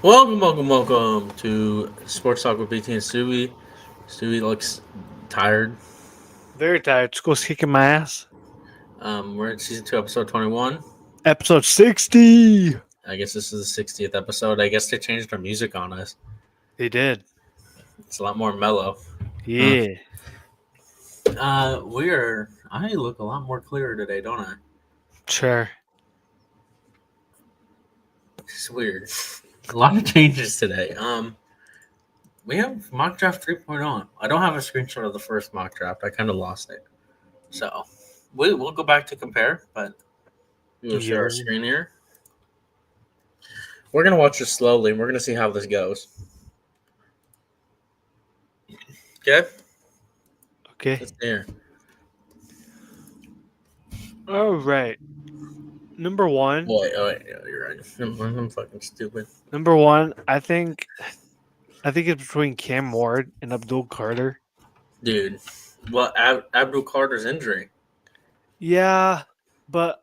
Welcome to Sports Talk with BT and Stewie. Stewie looks tired. Very tired. School's kicking my ass. We're in season 2, episode 21. Episode 60. I guess this is the 60th episode. I guess they changed our music on us. They did. It's a lot more mellow. Huh. Yeah. I look a lot more clearer today, don't I? Sure. It's weird. A lot of changes today. We have mock draft 3.0. I don't have a screenshot of the first mock draft. I kind of lost it. So we'll go back to compare, but we will share our Yo. screen here. We're gonna watch this slowly, and we're gonna see how this goes. Okay, Okay. let's hear. All right. Number one. Yeah, you're right. I'm fucking stupid, Number one. I think it's between Cam Ward and Abdul Carter. dude. Well, Abdul Carter's injury. Yeah, but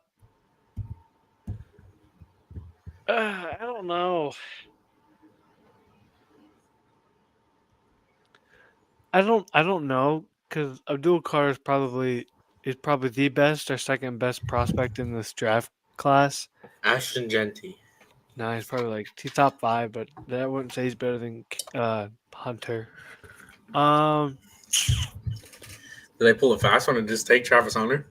I don't know. I don't know because Abdul Carter is probably the best or second best prospect in this draft class. Ashton Genty. No, he's probably like he's top five, but I wouldn't say he's better than Hunter. Um, Did they pull a fast one and just take Travis Hunter?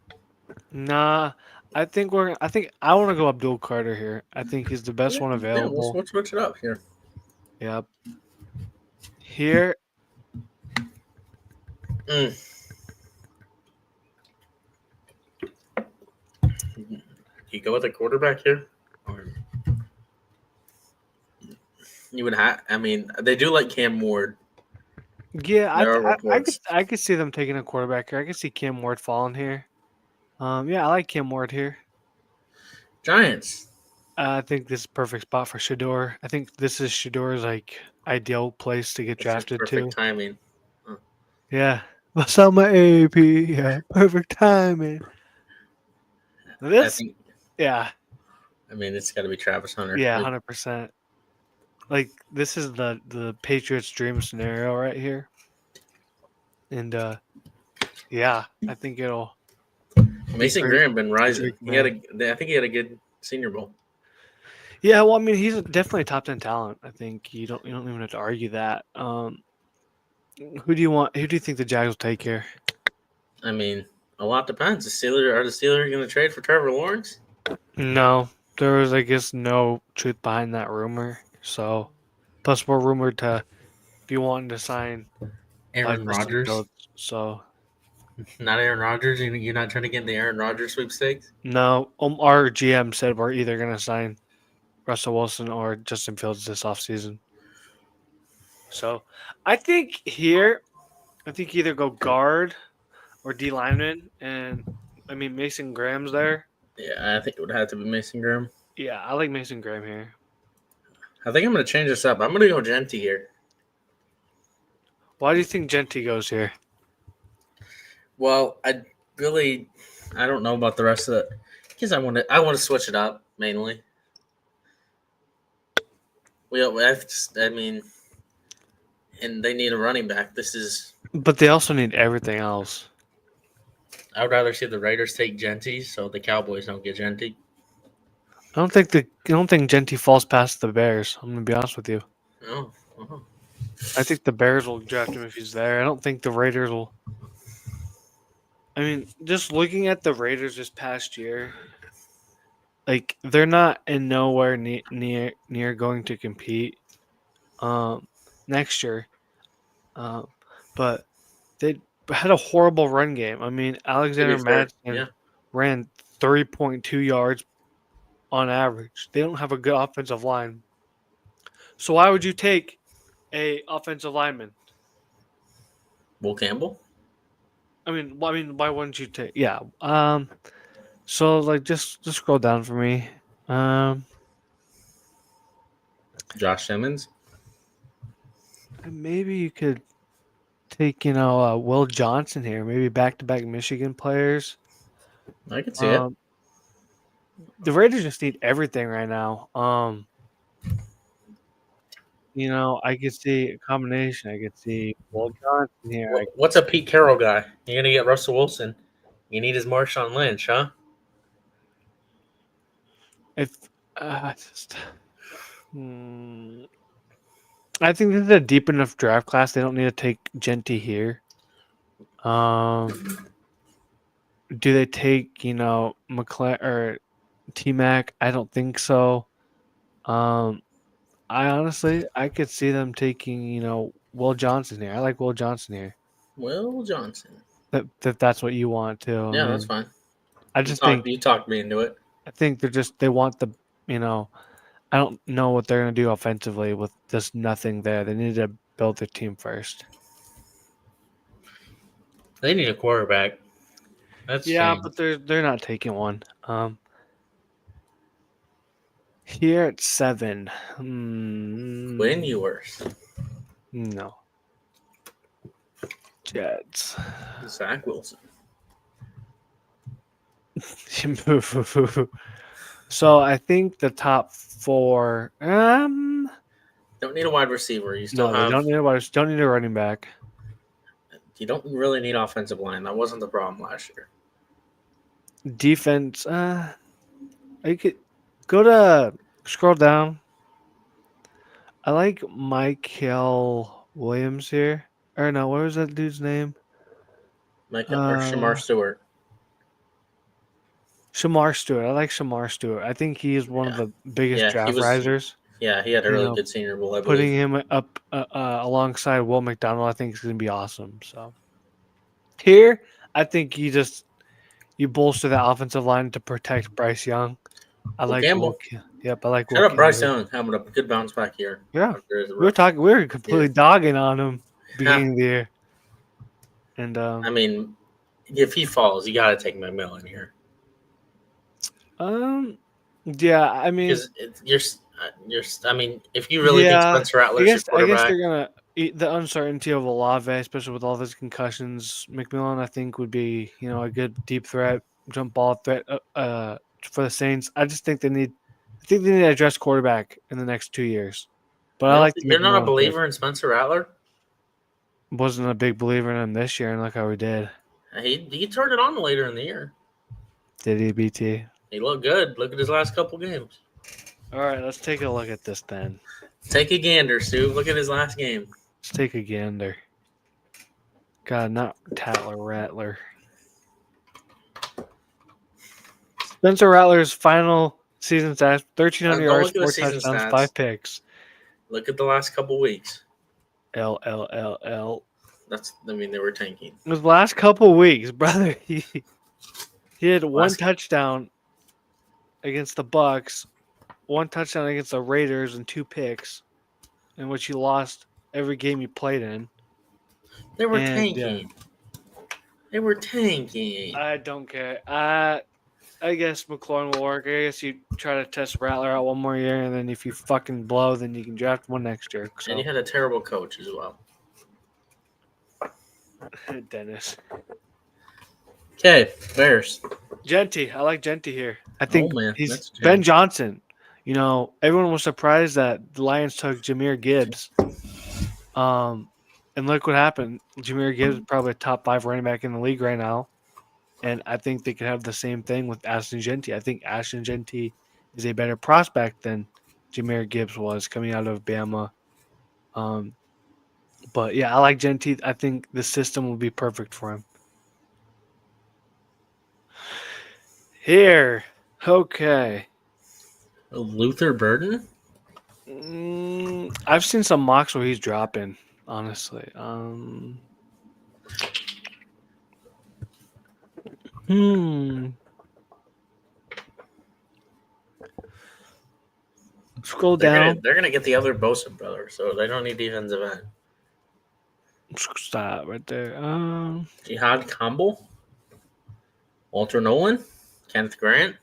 nah. I think I want to go Abdul Carter here. I think he's the best one Yeah, available. we'll switch it up here. Yep. Here, Mm. You go with a quarterback here, or you would have. I mean, they do like Cam Ward. yeah, There are I could reports. I could see them taking a quarterback here. I could see Cam Ward falling here. Yeah, I like Cam Ward here. Giants. I think this is a perfect spot for Shador. I think this is Shador's like ideal place to get It's just drafted perfect to. timing. Huh. Yeah. What's up, my AP? Yeah, perfect timing. I This, think. yeah, I mean, it's got to be Travis Hunter. yeah, 100%. Like this is the Patriots' dream scenario right here, and yeah, I think it'll be Mason great Graham been for rising. Drake May. I think he had a good Senior Bowl. Yeah, well, I mean, he's definitely a top 10 talent. I think you don't even have to argue that. Who do you want? Who do you think the Jags will take here? I mean, a lot depends. The Steelers going to trade for Trevor Lawrence? No, there was, I guess, no truth behind that rumor. So, plus we're rumored to be wanting to sign Aaron Justin Rodgers? Fields. So Not Aaron Rodgers? You're not trying to get in the Aaron Rodgers sweepstakes? no, our GM said we're either gonna sign Russell Wilson or Justin Fields this offseason. So I think either go guard or D lineman, and I mean Mason Graham's there. Yeah, I think it would have to be Mason Graham. Yeah, I like Mason Graham here. I think I'm going to change this up. I'm going to go Genty here. Why do you think Genty goes here? Well, I don't know about the rest of it. Because I want to switch it up mainly. I mean, and they need a running back. But they also need everything else. I would rather see the Raiders take Genty so the Cowboys don't get Genty. I don't think Genty falls past the Bears. I'm gonna be honest with you. Oh, oh. I think the Bears will draft him if he's there. I don't think the Raiders will. I mean, just looking at the Raiders this past year, like they're not in nowhere near going to compete next year. Um, but they had a horrible run game. I mean, To be Alexander fair, Madison yeah. ran 3.2 yards on average. They don't have a good offensive line. So why would you take a offensive lineman? Will Campbell? Why wouldn't you take? Yeah. So like, just scroll down for me. Um, Josh Simmons? maybe you could take Will Johnson here. Maybe back-to-back Michigan players. I can see it. Um, the Raiders just need everything right now. I could see a combination. I could see Will Johnson here. What's a Pete Carroll guy? You're gonna get Russell Wilson. You need his Marshawn Lynch, huh? If just, I think this is a deep enough draft class. They don't need to take Genty here. Do they take McLaren or T Mac? I don't think so. I could see them taking Will Johnson here. I like Will Johnson here. Will Johnson. If that's what you want to. Yeah, that's fine. I just think You talked me into it. I think they want the I don't know what they're gonna do offensively with just nothing there. They need to build their team first. They need a quarterback. That's shame. But they're not taking one. Here at 7. Win yours. No. Jets. Zach Wilson. So I think the top 4. Don't need a wide receiver. You still have. They don't need a running back. You don't really need offensive line. That wasn't the problem last year. Defense. I could go to scroll down. I like Michael Williams here. Or no, what was that dude's name? Or Shamar Stewart. Shamar Stewart. I like Shamar Stewart. I think he is one of the biggest draft risers. Yeah, he had a really good Senior Bowl. Putting him up alongside Will McDonald, I think is going to be awesome. So here, I think you bolster the offensive line to protect Bryce Young. I like Campbell. Yep, I like. Shout out Bryce Young having a good bounce back here. Yeah, we were completely dogging on him beginning of the year. And I mean, if he falls, you got to take McMillan here. Yeah, I mean, I mean, if you really think Spencer Rattler's your quarterback, I guess they're gonna eat the uncertainty of Olave, especially with all of his concussions. McMillan, I think, would be a good deep threat, jump ball threat for the Saints. I just think they need to address quarterback in the next 2 years. But you're not a believer in Spencer Rattler. Wasn't a big believer in him this year, and look how he did. He turned it on later in the year. Did he, BT? He looked good. Look at his last couple games. All right, let's take a look at this then. Take a gander, Stu. Look at his last game. Let's take a gander. God, not Rattler. Spencer Rattler's final season stats: 1,300 yards, 4 touchdowns, 5 picks. Look at the last couple weeks. L. They were tanking. His last couple weeks, brother. He had one touchdown against the Bucks, 1 touchdown against the Raiders, and 2 picks, in which he lost every game he played in. They were tanking. They were tanking. I don't care. I guess McLaurin will work. I guess you try to test Rattler out one more year, and then if you fucking blow, then you can draft one next year. So. And you had a terrible coach as well. Dennis. Okay, Bears. Genty. I like Genty here. I think he's Ben Johnson. Everyone was surprised that the Lions took Jahmyr Gibbs. And look what happened. Jahmyr Gibbs is probably a top 5 running back in the league right now. And I think they could have the same thing with Ashton Genty. I think Ashton Genty is a better prospect than Jahmyr Gibbs was coming out of Bama. But yeah, I like Genty. I think the system will be perfect for him. Here. Okay. Luther Burden? I've seen some mocks where he's dropping, honestly. Scroll down. They're gonna get the other Bosa brother, so they don't need defensive end. Stop right there. Jihad Campbell, Walter Nolan, Kenneth Grant,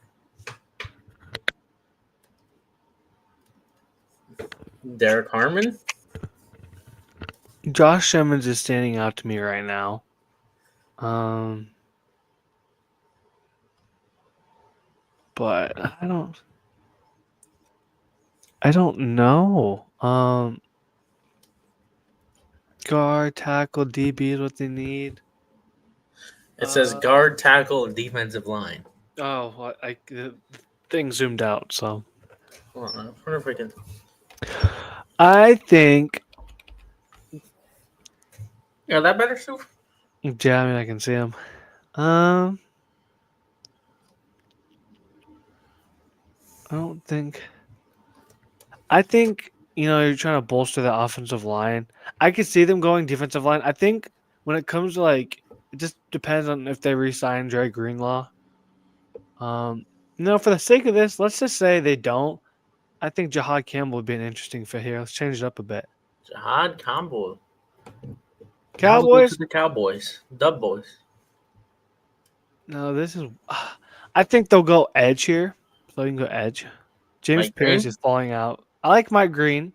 Derek Harmon. Josh Simmons is standing out to me right now. But I don't know. Guard, tackle, DB is what they need. It says guard, tackle, and defensive line. The thing zoomed out. So Hold on, I wonder if we can. I think. Yeah, that better, Stu? Yeah, I mean I can see him. I don't think. I think you're trying to bolster the offensive line. I could see them going defensive line. I think when it comes to it just depends on if they re-sign Dre Greenlaw. For the sake of this, let's just say they don't. I think Jahad Campbell would be an interesting fit here. Let's change it up a bit. Jihad Combo. Cowboys? To the Cowboys. Dub Boys. No, this is. I think they'll go edge here. So you can go edge. James Mike Pierce Green? is falling out. I like Mike Green.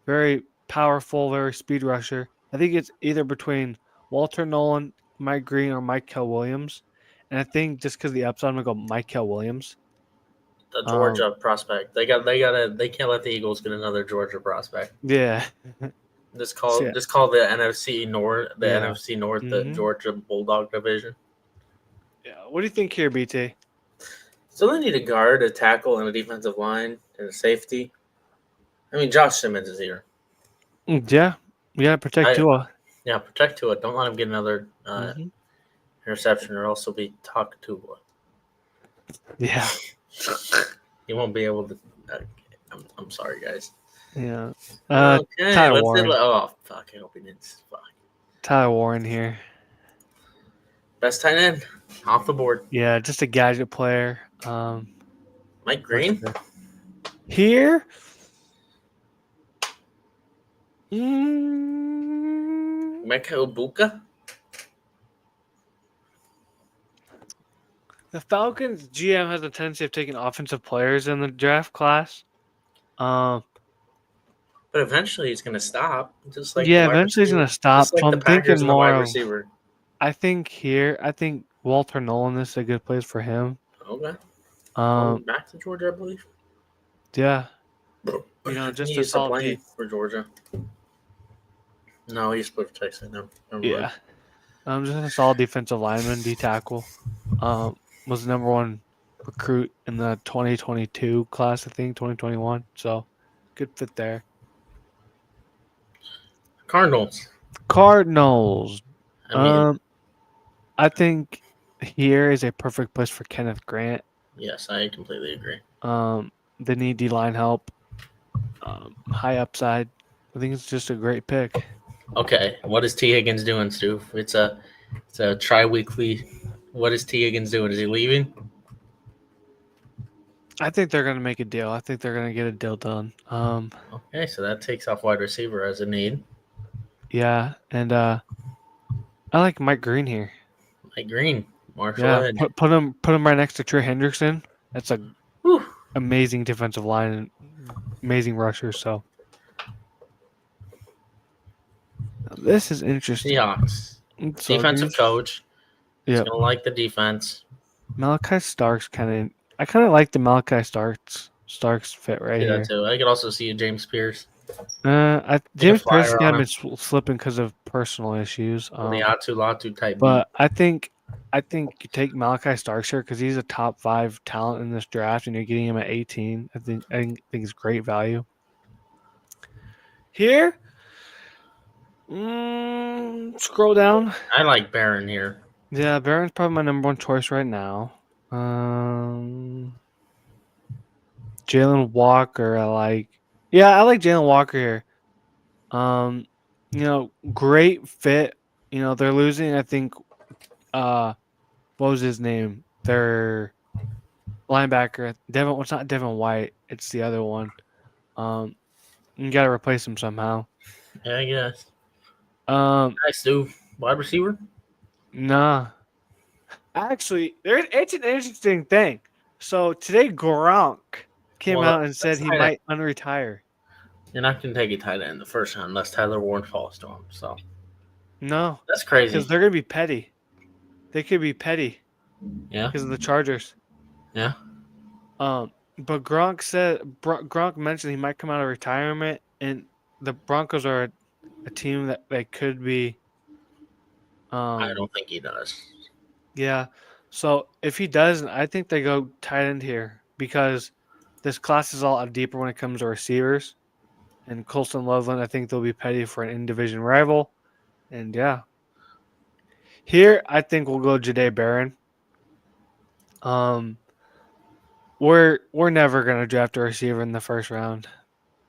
Very powerful, very speed rusher. I think it's either between Walter Nolan, Mike Green, or Michael Williams. And I think just because the upside, I'm gonna go Michael Williams. The Georgia prospect. They can't let the Eagles get another Georgia prospect. Yeah. Just call the NFC North the Mhm. Georgia Bulldog division. Yeah. What do you think here, BT? So they need a guard, a tackle, and a defensive line, and a safety. I mean, Josh Simmons is here. Yeah. You gotta protect Tua. Yeah, protect Tua. Don't let him get another interception, or else he'll be talking to Tua. Yeah. He won't be able to. I'm sorry, guys. Yeah. Okay, Tyler Warren. Oh, fuck. I hope he didn't. Fuck. Tyler Warren here. Best tight end off the board. Yeah, just a gadget player. Mike Green. Here. Mecca Ibuka. The Falcons GM has a tendency of taking offensive players in the draft class. But eventually he's going to stop. Just like eventually he's going to stop. Just like so the I'm Packers thinking and the more wide of. receiver. I think Walter Nolan is a good place for him. Okay. Back to Georgia, I believe. Yeah. Just a solid play for Georgia. No, he's split for Texas. No, yeah. Just a solid defensive lineman, D tackle. Was the number one recruit in the 2022 class, I think, 2021. So, good fit there. Cardinals. I think here is a perfect place for Kenneth Grant. Yes, I completely agree. They need D-line help. High upside. I think it's just a great pick. Okay, what is T. Higgins doing, Stu? It's a tri-weekly. What is T. Higgins doing? Is he leaving? I think they're going to make a deal. I think they're going to get a deal done. Okay, so that takes off wide receiver as a need. Yeah, and I like Mike Green here. Mike Green, Marshall Edge. Put him right next to Trey Hendrickson. That's a amazing defensive line and amazing rusher. So this is interesting. Seahawks. Defensive coach. He's gonna like the defense. Malachi Starks I kind of like the Malachi Starks fit right here. Too. I could also see a James Pierce. James Pierce has kind of been slipping because of personal issues. The Atu type. But I think you take Malachi Starks here because he's a top 5 talent in this draft, and you're getting him at 18. I think it's great value. Here, scroll down. I like Barron here. Yeah, Barron's probably my number one choice right now. Jalen Walker, I like. Yeah, I like Jalen Walker here. Great fit. They're losing, I think, what was his name? Their linebacker. It's not Devin White. It's the other one. You got to replace him somehow. Yeah, I guess. Nice, dude. Wide receiver? Nah. Actually, it's an interesting thing. So today Gronk came out and said he might unretire. You're not going to take a tight end the first round unless Tyler Warren falls to him. So no, that's crazy. Because they're going to be petty. They could be petty. Yeah. Because of the Chargers. Yeah. But Gronk mentioned he might come out of retirement, and the Broncos are a team that could be. I don't think he does. Yeah. So if he doesn't, I think they go tight end here because this class is a lot deeper when it comes to receivers. And Colston Loveland, I think they'll be petty for an in-division rival. And yeah, here I think we'll go Jade Barron. Um, we're never gonna draft a receiver in the first round.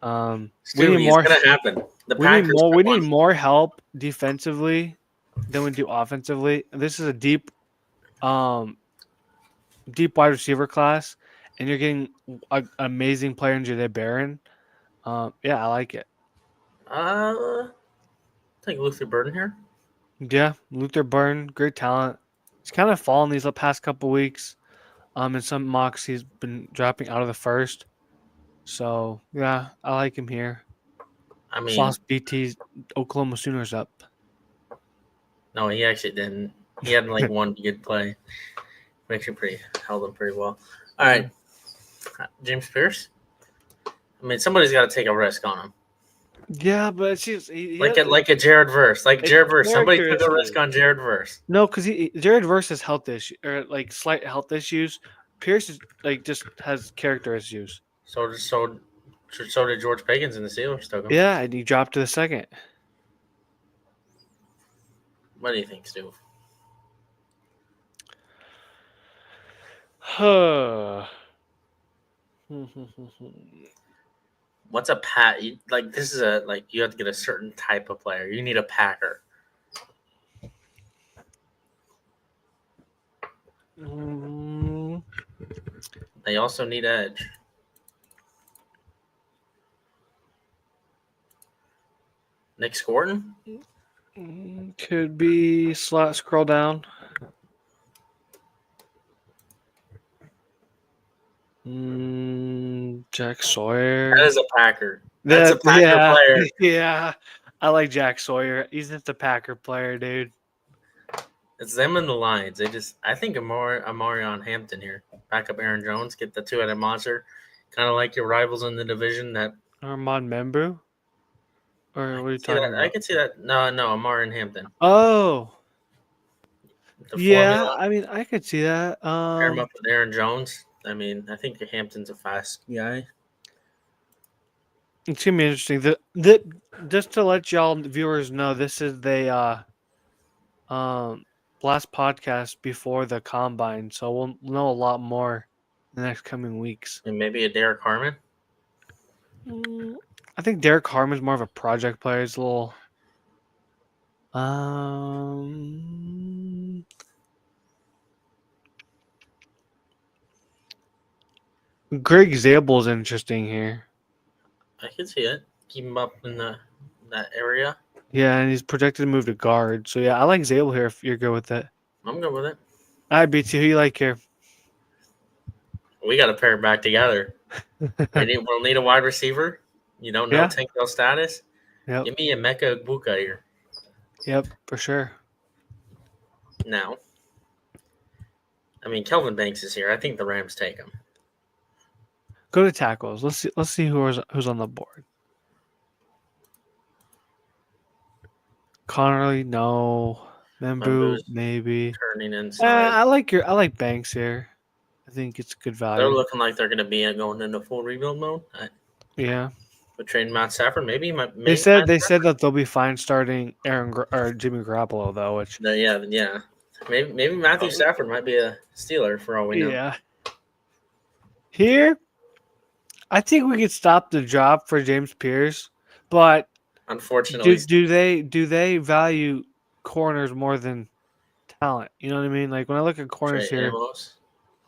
We Stu, need it's more. gonna happen. The We need Packers more. took We one. need more help defensively than we do offensively. This is a um, deep wide receiver class, and you're getting an amazing player in Jade Barron. Yeah, I like it. I think Luther Burden here. Yeah, Luther Burn, great talent. He's kind of fallen these past couple weeks. In some mocks, he's been dropping out of the first. So yeah, I like him here. I mean, Sauce BT's Oklahoma Sooners up. no, he actually didn't. He had like one good play. Actually, held him pretty well. All right, James Pierce. I mean, somebody's got to take a risk on him. Yeah, but it's just he Like has, a Jared Verse. Like it's Jared Verse. Somebody character took a risk issues. on Jared Verse. No, because Jared versus health issue or like slight health issues. Pierce is like just has character issues. So did George Pickens and the Steelers took him. Yeah, and he dropped to the second. What do you think, Stu? Huh. What's a like? This is you have to get a certain type of player. You need a Packer. They also need edge. Nick Scorton? Could be scroll down. Jack Sawyer. That is a Packer. That's a Packer player. Yeah. I like Jack Sawyer. He's just a Packer player, dude. It's them and the Lions. I think Amarion Hampton here. Back up Aaron Jones, get the two-headed monster. Kind of like your rivals in the division that Armand Membu? Or what are you talking about? I can see that. No, Amarion Hampton. Oh. The Yeah, formula. I mean, I could see that. Pair him up with Aaron Jones. I mean, I think Hampton's a fast guy. It's gonna be interesting. Just to let y'all viewers know, this is the last podcast before the combine, so we'll know a lot more in the next coming weeks. And maybe a Derek Harmon. I think Derek Harmon's more of a project player. He's a little. Greg Zabel's interesting here. I can see it. Keep him up in that area. Yeah, and he's projected to move to guard. So yeah, I like Zabel here if you're good with it. I'm good with it. All right, BT, who you like here? We got to pair it back together. We'll need a wide receiver. You don't know Yeah. Tank Dell status. Yep. Give me a Emeka Egbuka here. Yep, for sure. Now, I mean, Kelvin Banks is here. I think the Rams take him. Go to tackles. Let's see who's on the board. Connerly, no. Membu, maybe. Turning inside. I like Banks here. I think it's good value. They're looking like they're going to be going into full rebuild mode. Yeah. With trading Matt Stafford, maybe they said that they'll be fine starting Jimmy Garoppolo though, which yeah. Maybe Matthew Stafford might be a Steeler for all we know. Yeah. Here, I think we could stop the job for James Pierce, but unfortunately, do they value corners more than talent? You know what I mean? Like when I look at corners here,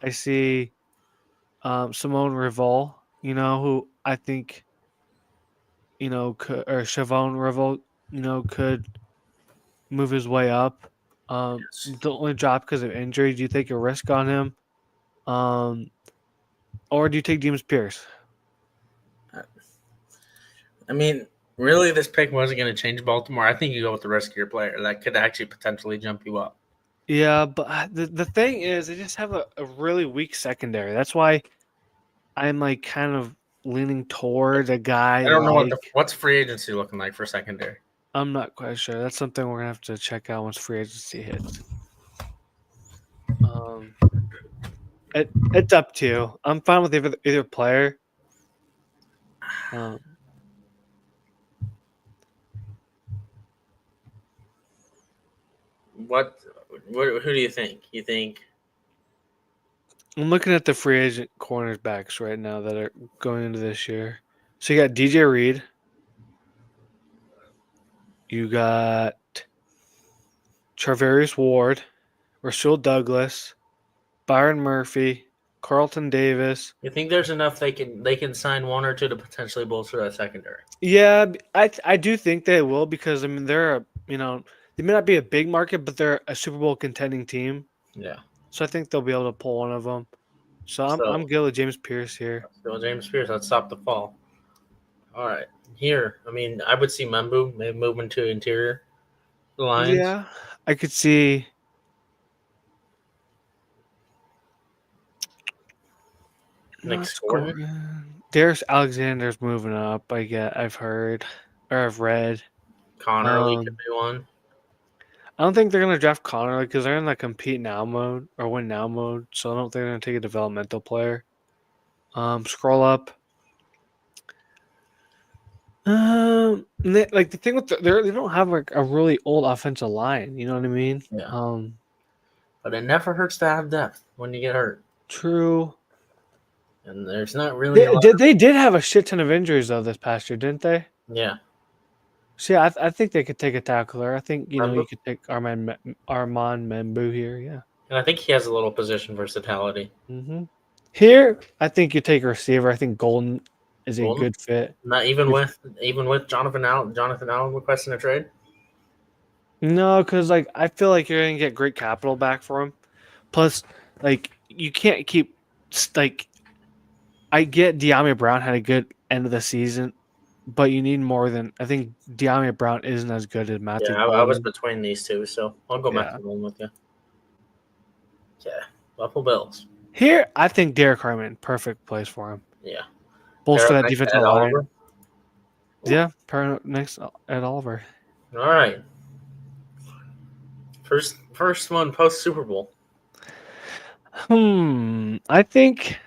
I see Simone Rivol, who I think, or Chavon Rivol, could move his way up. The only drop because of injury. Do you take a risk on him? Or do you take James Pierce? I mean, really, this pick wasn't going to change Baltimore. I think you go with the riskier player that could actually potentially jump you up. Yeah, but the thing is, they just have a really weak secondary. That's why I'm like kind of leaning toward a guy. I don't know what's free agency looking like for secondary. I'm not quite sure. That's something we're gonna have to check out once free agency hits. Um, it's up to you. I'm fine with either player. Um, Who do you think? You think I'm looking at the free agent cornerbacks right now that are going into this year. So you got DJ Reed. You got Charvarius Ward, Rasul Douglas, Byron Murphy, Carlton Davis. there's enough they can sign one or two to potentially bolster that secondary? Yeah, I do think they will because I mean they're they may not be a big market, but they're a Super Bowl contending team. Yeah. So I think they'll be able to pull one of them. So I'm So good with James Pierce here. Bill James Spears, let's stop the fall. All right. Here, I mean, I would see Membu maybe moving to interior lines. Yeah, I could see. Nick Not Scorton, scoring. Darius Alexander's moving up. I've heard or I've read. Connerly could be one. I don't think they're gonna draft Connor because they're in the compete now mode or win now mode. So I don't think they're gonna take a developmental player. Scroll up. Like the thing with they don't have like a really old offensive line. You know what I mean? Yeah. But it never hurts to have depth when you get hurt. True. And there's not really a lot. They did have a shit ton of injuries though this past year, didn't they? Yeah. See, I think they could take a tackler. I think you Membu. could take Armand Membu here. Yeah. And I think he has a little position versatility. Here, I think you take a receiver. I think Golden is a Golden? good fit. Not even with Jonathan Allen requesting a trade. No, because like I feel like you're gonna get great capital back for him. Plus, like you can't keep like I get De'Ami Brown had a good end of the season, but you need more than I think De'Ami Brown isn't as good as Matthew Yeah, I was Golden. between these two, so I'll go Yeah. Matthew Golden with you. Yeah, Buffalo Bills. Here, I think Derek Harmon, perfect place for him. Yeah, Bolster They're up that next to defensive Ed line. Oliver. Yeah, next at Oliver. All right, first one post Super Bowl. I think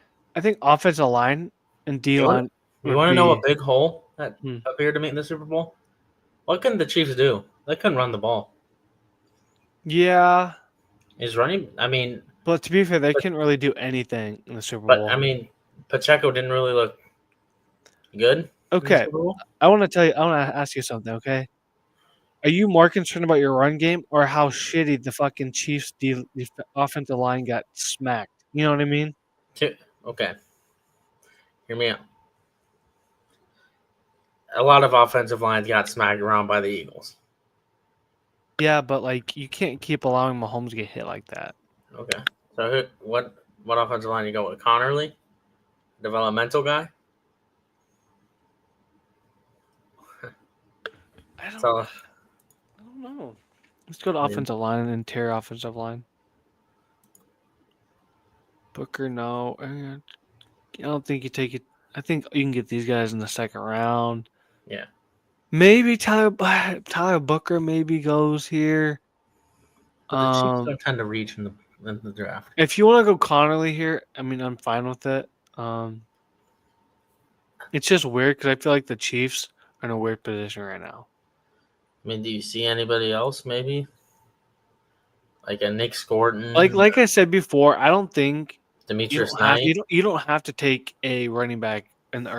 offensive line and D line. You want to know a big hole that Hmm. appeared to me in the Super Bowl? What can the Chiefs do? They couldn't run the ball. Yeah, Is running? I mean, but to be fair, they couldn't really do anything in the Super but Bowl. I mean, Pacheco didn't really look good. In the Okay, Super Bowl. I want to ask you something. Okay, are you more concerned about your run game or how shitty the fucking Chiefs offensive line got smacked? You know what I mean? Okay, hear me out. A lot of offensive lines got smacked around by the Eagles. Yeah, but like you can't keep allowing Mahomes to get hit like that. Okay, so what offensive line you go with? Connerly, developmental guy. I don't So know. Let's go to offensive line and interior offensive line. Booker, no. I don't think you take it. I think you can get these guys in the second round. yeah, Maybe Tyler Booker maybe goes here. but the Chiefs don't tend to reach in the draft. If you want to go Connerly here, I mean I'm fine with it. It's just weird because I feel like the Chiefs are in a weird position right now. I mean, do you see anybody else? Maybe like a Nick Scorton, Like I said before, I don't think Demetrius Knight. you don't have to take a running back in the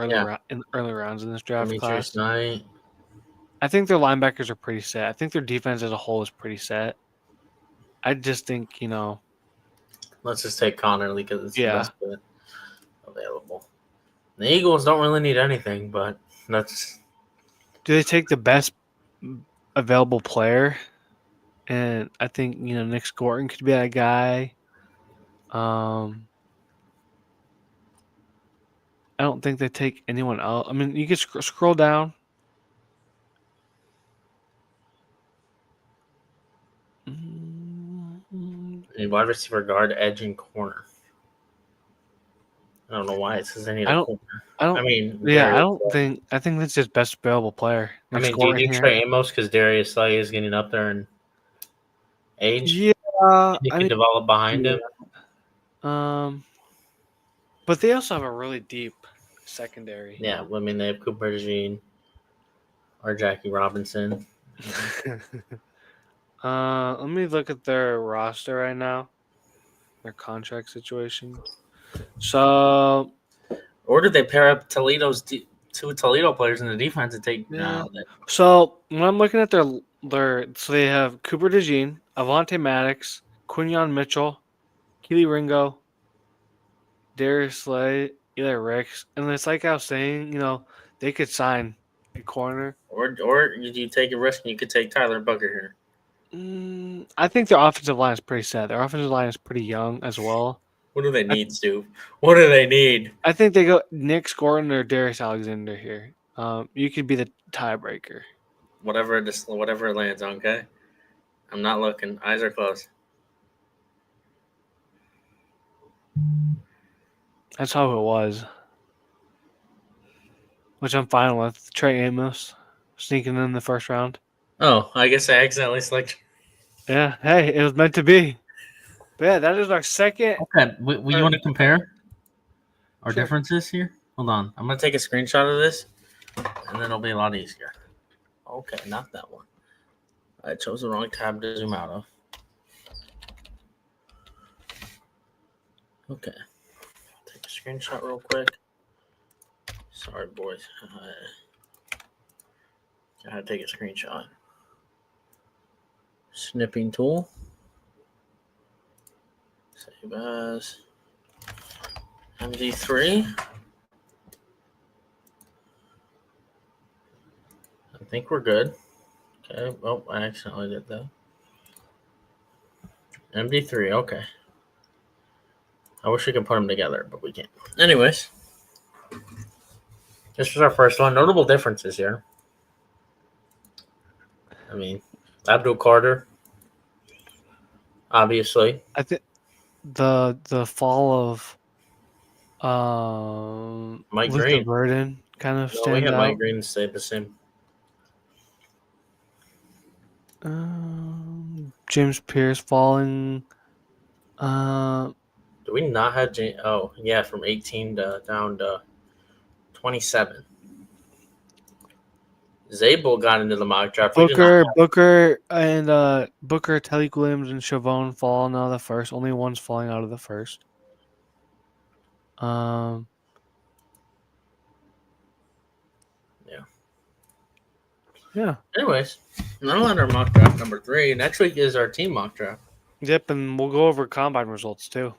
early rounds in this draft Demetrius class. Knight. I think their linebackers are pretty set. I think their defense as a whole is pretty set. I just think Let's just take Connerly because it's the Yeah. best fit available. The Eagles don't really need anything, but that's do they take the best available player? And I think Nick Scorton could be that guy. I don't think they take anyone else. I mean, you could scroll down. a wide receiver, guard, edge, and corner. I don't know why it says they need I a don't. corner. I don't. I mean, Yeah, I Darius. don't think. I think that's just best available player. I Next mean, do you score in do here. Trey Amos because Darius Slay is getting up there in age? Yeah, You I can mean, develop behind him. but they also have a really deep secondary. Yeah, I mean, they have Cooper DeJean or Jackie Robinson. Let me look at their roster right now. Their contract situation. So Or did they pair up two Toledo players in the defense and take? yeah. No, So when I'm looking at their so they have Cooper DeJean, Avonte Maddox, Quinyon Mitchell, Keely Ringo, Darius Slay, Eli Ricks, and it's like I was saying, they could sign a corner. or you take a risk and you could take Tyler Booker here. I think their offensive line is pretty set. Their offensive line is pretty young as well. What do they need, Stu? What do they need? I think they go Nick Gordon or Darius Alexander here. You could be the tiebreaker. Whatever it lands on, okay? I'm not looking. Eyes are closed. That's how it was. Which I'm fine with. Trey Amos sneaking in the first round. Oh, I guess I accidentally selected. Yeah, hey, it was meant to be. But yeah, that is our second. Okay, you want to compare our Sure. differences here? Hold on. I'm going to take a screenshot of this, and then it'll be a lot easier. Okay, not that one. I chose the wrong tab to zoom out of. Okay. Take a screenshot real quick. Sorry, boys. Gotta take a screenshot. Snipping tool. Save as MD3. I think we're good. Okay. Oh, I accidentally did that. MD3. Okay. I wish we could put them together, but we can't. Anyways, this was our first one. Notable differences here. I mean, Abdul Carter, obviously. I think the fall of Mike Luther Green. Burden kind of No, we stands had out. Mike Green stay the same. James Pierce falling. Do we not have James? Oh, yeah, from 18 down to 27. Zabel got into the mock draft. Booker, and Booker, Tariq Williams, and Chavon falling out of the first. Only one's falling out of the first. Yeah. Yeah. Anyways, now on our mock draft number 3. Next week is our team mock draft. Yep, and we'll go over combine results too.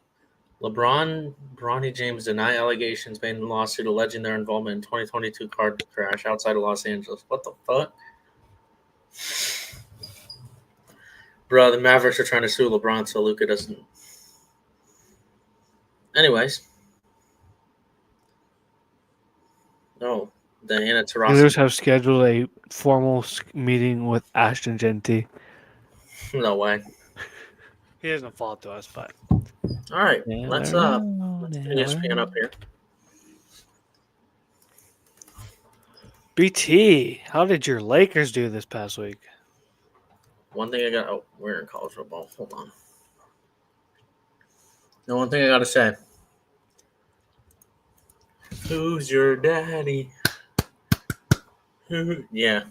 Bronny James deny allegations made in lawsuit alleging their involvement in 2022 car crash outside of Los Angeles. What the fuck? Bro, the Mavericks are trying to sue LeBron so Luka doesn't. Anyways. No. Diana The Taurasi. Steelers have scheduled a formal meeting with Ashton Genty. No way. He doesn't fall to us, but all right. Let's get ESPN up here. BT, how did your Lakers do this past week? One thing I got. Oh, we're in college football. Hold on. No, one thing I gotta say. Who's your daddy? Yeah,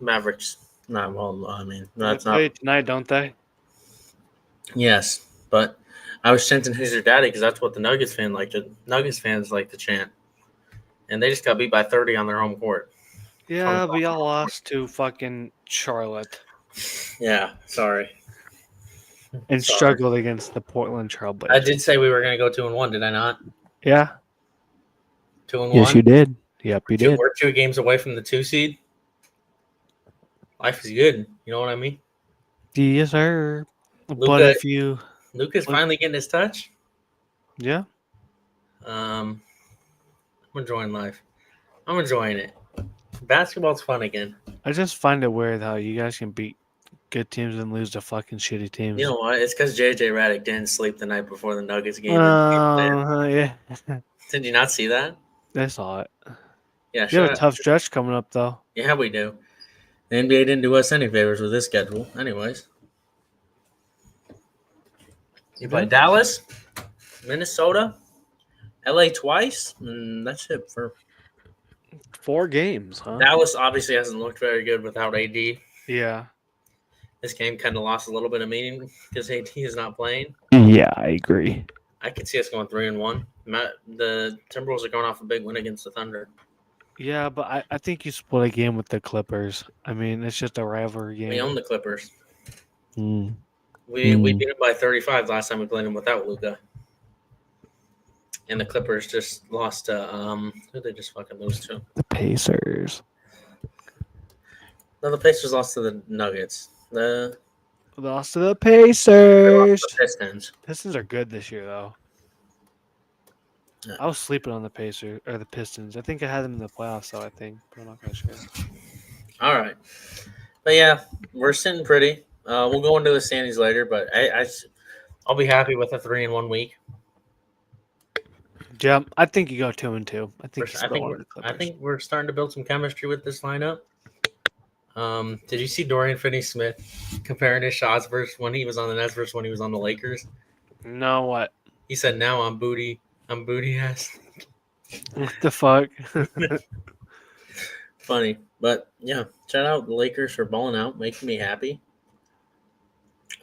Mavericks. Not well. I mean, that's not tonight, don't they? Yes, but I was chanting "Who's your daddy" because that's what the Nuggets fans like to chant, and they just got beat by 30 on their home court. Yeah, but y'all lost to fucking Charlotte. Yeah, sorry. And struggled against the Portland Trailblazers. I did say we were going to go 2-1, did I not? Yeah. 2-1. Yes, you did. Yep, you did. We're 2 games away from the 2 seed. Life is good. You know what I mean? Yes, sir. But if you Luka's finally getting his touch. Yeah. I'm enjoying life. I'm enjoying it. Basketball's fun again. I just find it weird how you guys can beat good teams and lose to fucking shitty teams. You know what? It's because JJ Redick didn't sleep the night before the Nuggets game. Yeah. Did you not see that? I saw it. Yeah, You have shut a up. tough stretch coming up, though. Yeah, we do. The NBA didn't do us any favors with this schedule. Anyways, you play Yeah. Dallas, Minnesota, LA twice, and that's it for 4 games, huh? Dallas. Obviously, hasn't looked very good without AD. Yeah. This game kind of lost a little bit of meaning because AD is not playing. Yeah, I agree. I could see us going 3-1. The Timberwolves are going off a big win against the Thunder. Yeah, but I think you split a game with the Clippers. I mean, it's just a rivalry game. We own the Clippers. Mm. We beat them by 35 last time we played them without Luka. And the Clippers just lost to who they just fucking lose to? The Pacers. No, the Pacers lost to the Nuggets. The Lost to the Pacers. the Pistons. Pistons are good this year, though. Yeah. I was sleeping on the Pacers or the Pistons. I think I had them in the playoffs, though. I think, but I'm not quite sure. All right, but yeah, we're sitting pretty. We'll go into the standings later, but I'll be happy with a 3-1 week. Yeah, I think you go 2-2. I think I think we're starting to build some chemistry with this lineup. Did you see Dorian Finney-Smith comparing his shots versus when he was on the Nets versus when he was on the Lakers? No, what? He said, "Now I'm booty ass." What the fuck? Funny, but yeah, shout out the Lakers for balling out, making me happy.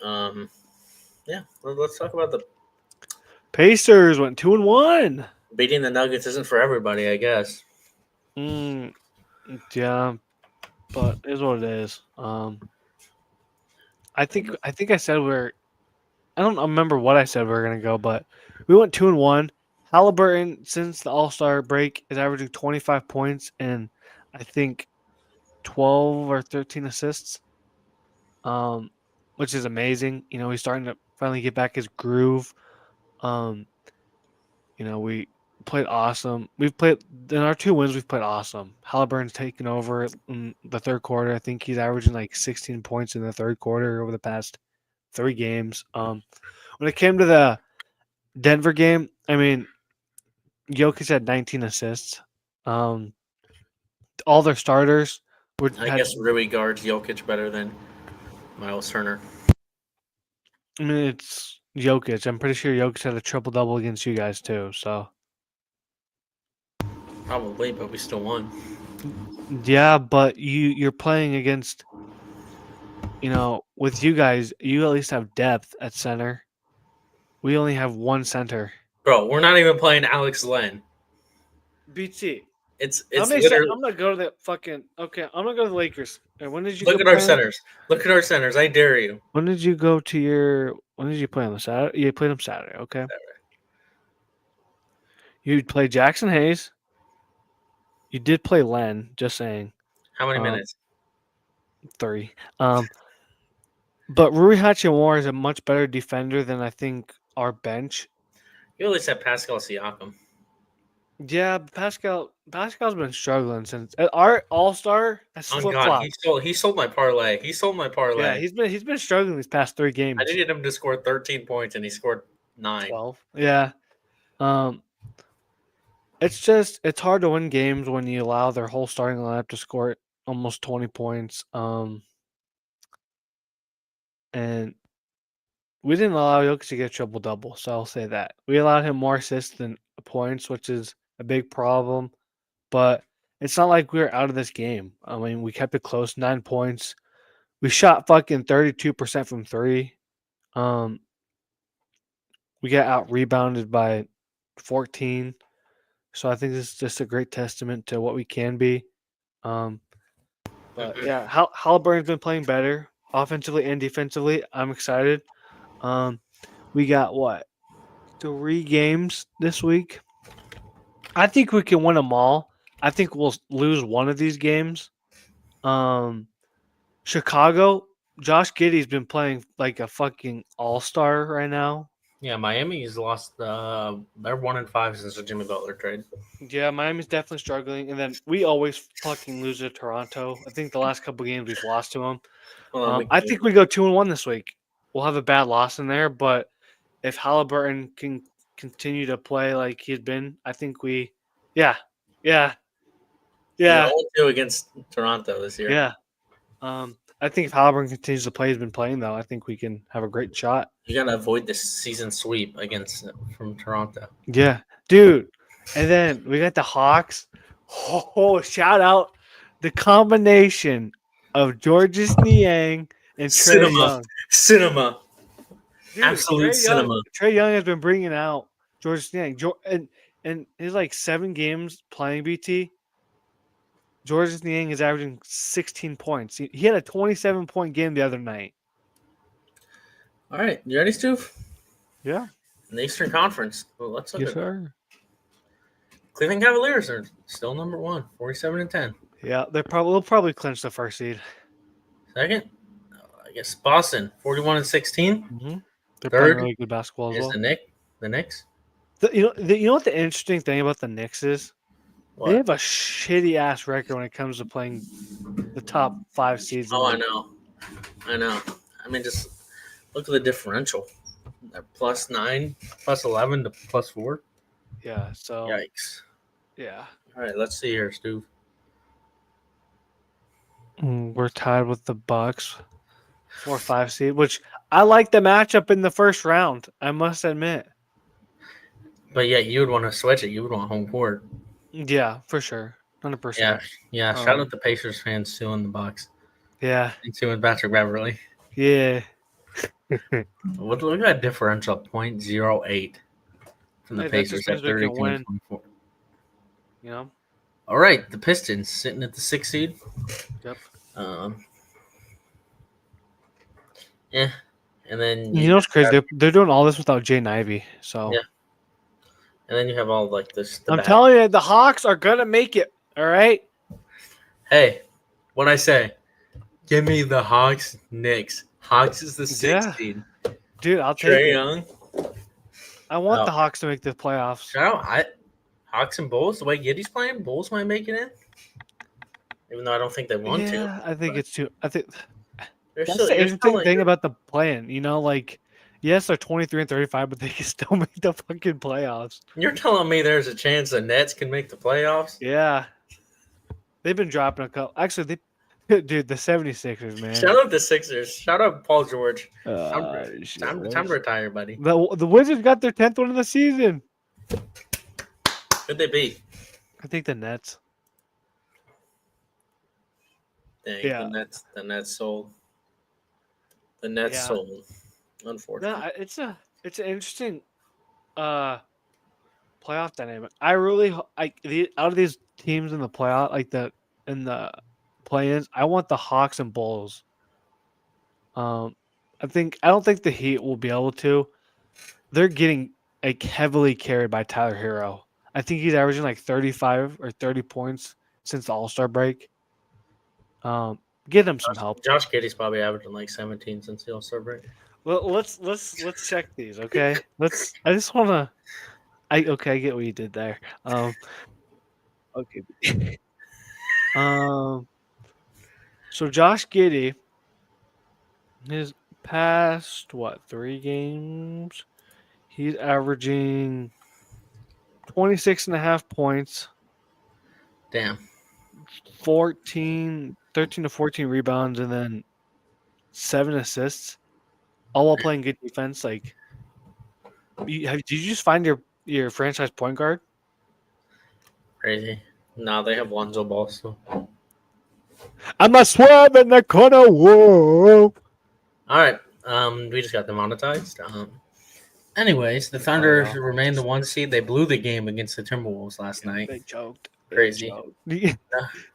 Yeah, let's talk about the Pacers went 2-1. beating the Nuggets isn't for everybody, I guess. Yeah, but it is what it is. I think I said I don't remember what I said we were gonna go, but we went 2-1. Halliburton, since the All-Star break, is averaging 25 points and I think 12 or 13 assists. Which is amazing. You know, he's starting to finally get back his groove. You know, we played awesome. We've played in our 2 wins. We've played awesome. Halliburton's taken over in the third quarter. I think he's averaging like 16 points in the third quarter over the past 3 games. When it came to the Denver game, I mean, Jokic had 19 assists. All their starters would. I guess Rui guards Jokic better than Miles Turner. I mean, it's Jokic. I'm pretty sure Jokic had a triple double against you guys too. So Probably, but we still won. yeah, but you're playing against. You know, with you guys, you at least have depth at center. We only have one center. Bro, we're not even playing Alex Len. BT. It's I'm literally. gonna go to the fucking. Okay, I'm gonna go to the Lakers. And when did you Look go at our play on- centers. Look at our centers. I dare you. When did you go to your? When did you play on the Saturday? You played on Saturday. Okay. You played Jackson Hayes. You did play Len. Just saying. How many minutes? 3. But Rui Hachimura is a much better defender than I think our bench. You at least have Pascal Siakam. Yeah, Pascal's been struggling since our All-Star has Oh flip God, flopped. he sold my parlay. He sold my parlay. Yeah, he's been struggling these past 3 games. I needed him to score 13 points, and he scored 9. 12. Yeah. It's hard to win games when you allow their whole starting lineup to score almost 20 points. And we didn't allow Jokic to get a triple double, so I'll say that. We allowed him more assists than points, which is a big problem. But it's not like we were out of this game. I mean, we kept it close, 9 points. We shot fucking 32% from 3. We got out rebounded by 14. So I think this is just a great testament to what we can be. But yeah, Halliburton's been playing better offensively and defensively. I'm excited. We got 3 games this week. I think we can win them all. I think we'll lose one of these games. Chicago, Josh Giddey's been playing like a fucking all-star right now. Yeah, Miami's lost. They're 1-5 since the Jimmy Butler trade. Yeah, Miami's definitely struggling, and then we always fucking lose to Toronto. I think the last couple games we've lost to them. Hold on, I think we go 2-1 this week. We'll have a bad loss in there, but if Halliburton can continue to play like he's been, I think we, yeah, You're yeah, 0-2 against Toronto this year. yeah. I think if Halliburton continues to play, he's been playing though. I think we can have a great shot. You gotta avoid this season sweep from Toronto. Yeah, dude. And then we got the Hawks. Oh, shout out the combination of Georges Niang and Trey Young. Cinema, Dude, absolute cinema. Trey Young has been bringing out Georges Niang. And his like 7 games playing BT. Georges Niang is averaging 16 points. He had a 27-point game the other night. All right, you ready, Stu? Yeah. In the Eastern Conference. Well, let's look Yes, at that. sir. Cleveland Cavaliers are still number 1, 47-10. Yeah, they'll probably clinch the first seed. Second, I guess Boston, 41-16. Mm-hmm. They're Third playing really good basketball as is well. the Knicks. You know what the interesting thing about the Knicks is? What? They have a shitty ass record when it comes to playing the top 5 seeds. Oh, I know. I mean, just look at the differential. They're +9, +11 to +4. Yeah. So. Yikes. Yeah. All right, let's see here, Stu. We're tied with the Bucks, 4-5 seed, which I like the matchup in the first round. I must admit. But yeah, you would want to switch it. You would want home court. Yeah, for sure, 100%. Yeah. Shout out to Pacers fans suing the Bucks. Yeah. And suing Patrick Beverly. Yeah. Look at that differential, 0.08 from the Pacers at 32-24. You know. All right, the Pistons sitting at the 6th seed. Yep. Yeah, and then you know what's crazy? They're doing all this without Jay Ivey. So yeah, and then you have all like this. I'm telling you, the Hawks are gonna make it. All right. Hey, what I say? Give me the Hawks. Knicks. Hawks is the 6th seed. Dude, I'll take Trae it. Young. I want the Hawks to make the playoffs. Shout out, Hawks and Bulls. The way Giddy's playing, Bulls might make it in. Even though I don't think they want to. Yeah, I think it's too. I think that's still, the interesting thing about the plan. You know, like yes, they're 23-35, but they can still make the fucking playoffs. You're telling me there's a chance the Nets can make the playoffs? Yeah, they've been dropping a couple. Actually, dude, the 76ers, man. Shout out the Sixers. Shout out Paul George. Time to retire, buddy. The Wizards got their 10th win of the season. Who'd they beat? I think the Nets. Dang, yeah. The Nets sold. The Nets sold. Unfortunately. No, it's an interesting playoff dynamic. I really out of these teams in the playoff, in the play-ins, I want the Hawks and Bulls. I don't think the Heat will be able to. They're getting heavily carried by Tyler Hero. I think he's averaging 35 or 30 points since the All-Star break. Get him some help. Josh Giddey's probably averaging 17 since the All-Star break. Well, let's check these, okay? I just want to. I get what you did there. Okay. So Josh Giddey, his past 3 games, he's averaging 26.5 points. Damn. 13 to 14 rebounds, and then 7 assists, all while playing good defense. Did you just find your franchise point guard? Crazy. No, they have Lonzo Ball still. I'm a swab in the corner. Whoa. All right. We just got demonetized. Anyways, the Thunder remained the 1 seed. They blew the game against the Timberwolves last night. They choked. Crazy. Do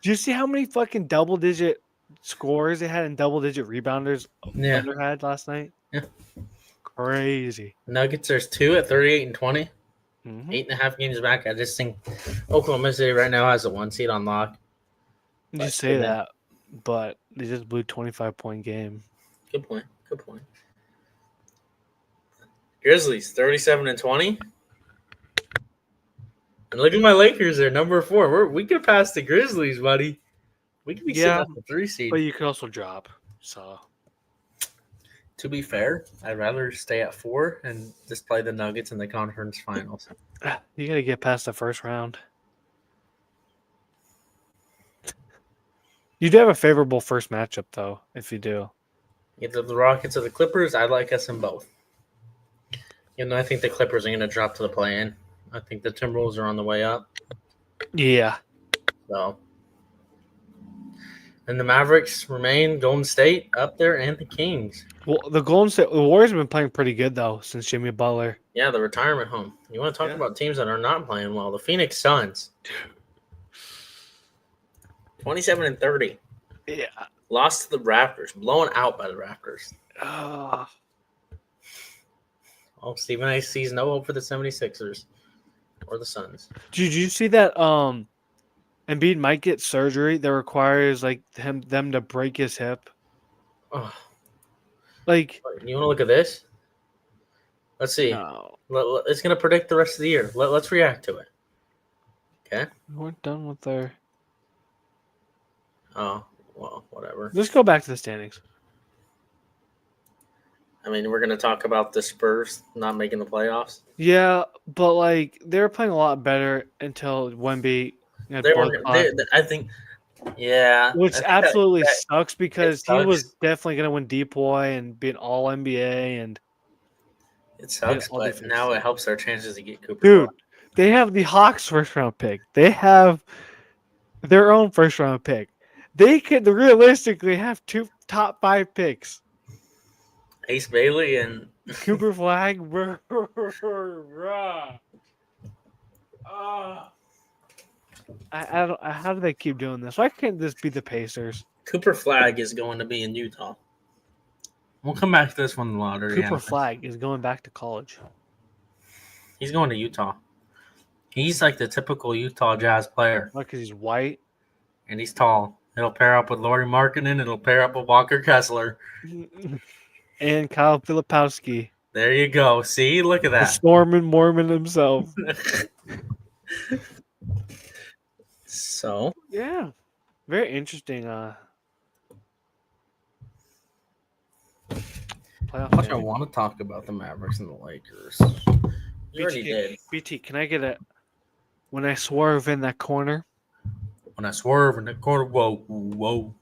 you see how many fucking double-digit scores they had and double-digit rebounders Thunder had last night? Yeah. Crazy. Nuggets, there's 2 at 38 and 20. Mm-hmm. 8.5 games back. I just think Oklahoma City right now has a 1 seed on lock. You say that, but they just blew a 25-point game. Good point. Grizzlies 37-20. And look at my Lakers. They're number 4. We could pass the Grizzlies, buddy. We could be sitting at the 3 seed. But you could also drop. So to be fair, I'd rather stay at 4 and just play the Nuggets in the conference finals. you got to get past the first round. You do have a favorable first matchup, though, if you do. Either the Rockets or the Clippers, I'd like us in both. I think the Clippers are going to drop to the play-in. I think the Timberwolves are on the way up. Yeah. So, and the Mavericks remain Golden State up there and the Kings. Well, the Warriors have been playing pretty good, though, since Jimmy Butler. Yeah, the retirement home. You want to talk about teams that are not playing well? The Phoenix Suns. 27-30. Yeah. Lost to the Raptors. Blown out by the Raptors. Oh, Stephen A. sees no hope for the 76ers or the Suns. Did you see that Embiid might get surgery that requires them to break his hip? Oh. Like, you want to look at this? Let's see. No. It's going to predict the rest of the year. Let's react to it. Okay? We're done with our... Oh, well, whatever. Let's go back to the standings. I mean, we're going to talk about the Spurs not making the playoffs. Yeah, but they were playing a lot better until Wemby. I think, yeah. Which absolutely sucks because sucks. he was definitely going to win DPOY and be an All NBA. And it sucks, but now it helps our chances to get Cooper. Dude, they have the Hawks first round pick. They have their own first round pick. They could realistically have 2 top 5 picks. Ace Bailey and Cooper Flag. How do they keep doing this? Why can't this be the Pacers? Cooper Flag is going to be in Utah. We'll come back to this one in the lottery. Cooper Flag is going back to college. He's going to Utah. He's like the typical Utah Jazz player. Why? Because he's white? And he's tall. It'll pair up with Lauri Markkanen. It'll pair up with Walker Kessler. And Kyle Filipowski. There you go. See? Look at that. The Stormin' Mormon himself. So? Yeah. Very interesting. I want to talk about the Mavericks and the Lakers. You already did. BT, can I get a... When I swerve in that corner... When I swerve in the corner, whoa.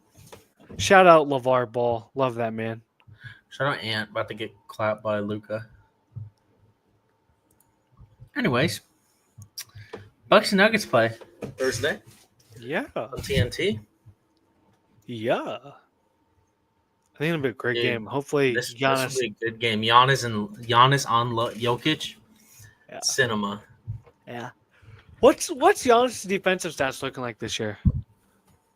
Shout out LeVar Ball. Love that man. Shout out Ant, about to get clapped by Luka. Anyways, Bucks and Nuggets play Thursday. Yeah. On TNT. Yeah. I think it'll be a great game. Hopefully, this Giannis. will be a good game. Giannis on Jokic. Yeah. Cinema. Yeah. What's Giannis' defensive stats looking like this year?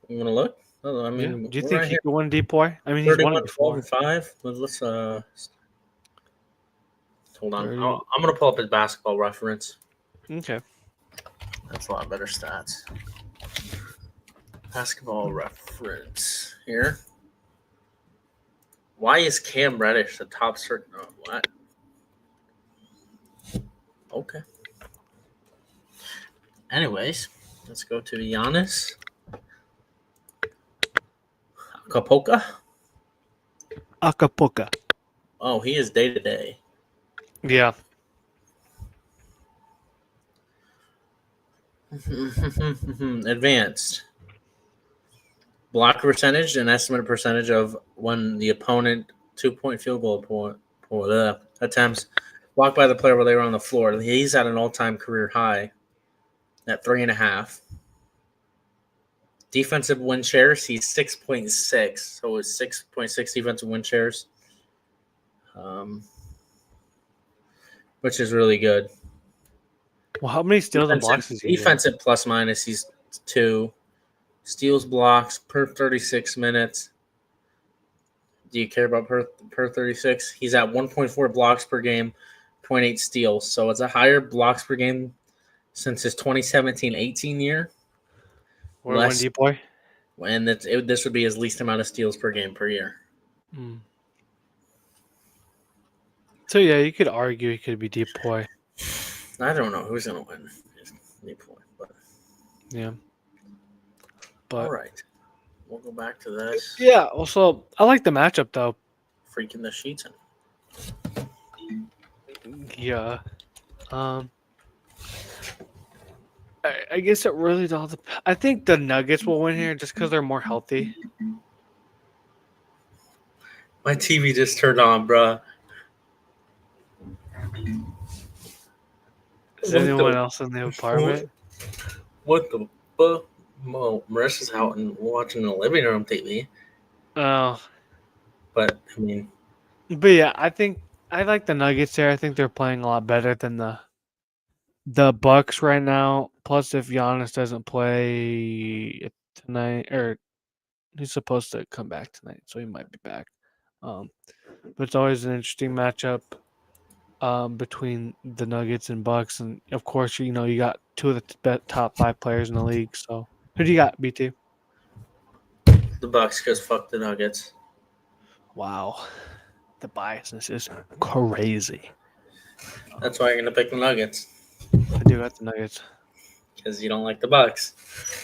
You want to look? Oh, I mean, do you think he could win DPOY? I mean, he's won it before. 5. Let's hold on. I'm gonna pull up his basketball reference. Okay. That's a lot better stats. Basketball reference here. Why is Cam Reddish the top certain? Oh, what? Okay. Anyways, let's go to Giannis. Acapulco. Oh, he is day to day. Yeah. Advanced. Block percentage, an estimated percentage of when the opponent 2-point field goal attempts blocked by the player while they were on the floor. He's at an all-time career high at 3.5. Defensive win shares, he's 6.6. So it's 6.6 defensive win shares, which is really good. Well, how many steals and blocks is he defensive doing? Plus minus, he's 2. Steals, blocks per 36 minutes. Do you care about per 36? He's at 1.4 blocks per game, 0.8 steals. So it's a higher blocks per game since his 2017-18 year. Or less, boy. And this would be his least amount of steals per game per year. So yeah, you could argue he could be deep boy. I don't know who's gonna win. But Yeah. all But right, we'll go back to this. yeah, also I like the matchup though. Freaking the sheets in. Yeah. I guess it really does. I think the Nuggets will win here just because they're more healthy. My TV just turned on, bruh. Is What anyone the else in the apartment? what the fuck? Well, Marissa's out and watching the living room TV. Oh, But I mean, but yeah, I think I like the Nuggets there. I think they're playing a lot better than the Bucks right now. Plus, if Giannis doesn't play tonight, or he's supposed to come back tonight, so he might be back. Um, but it's always an interesting matchup between the Nuggets and Bucks, and of course, you know you got two of the top 5 players in the league. So, who do you got, BT? the Bucks just fuck the Nuggets. Wow, the biasness is crazy. That's why you're gonna pick the Nuggets I do got the Nuggets. because you don't like the Bucks.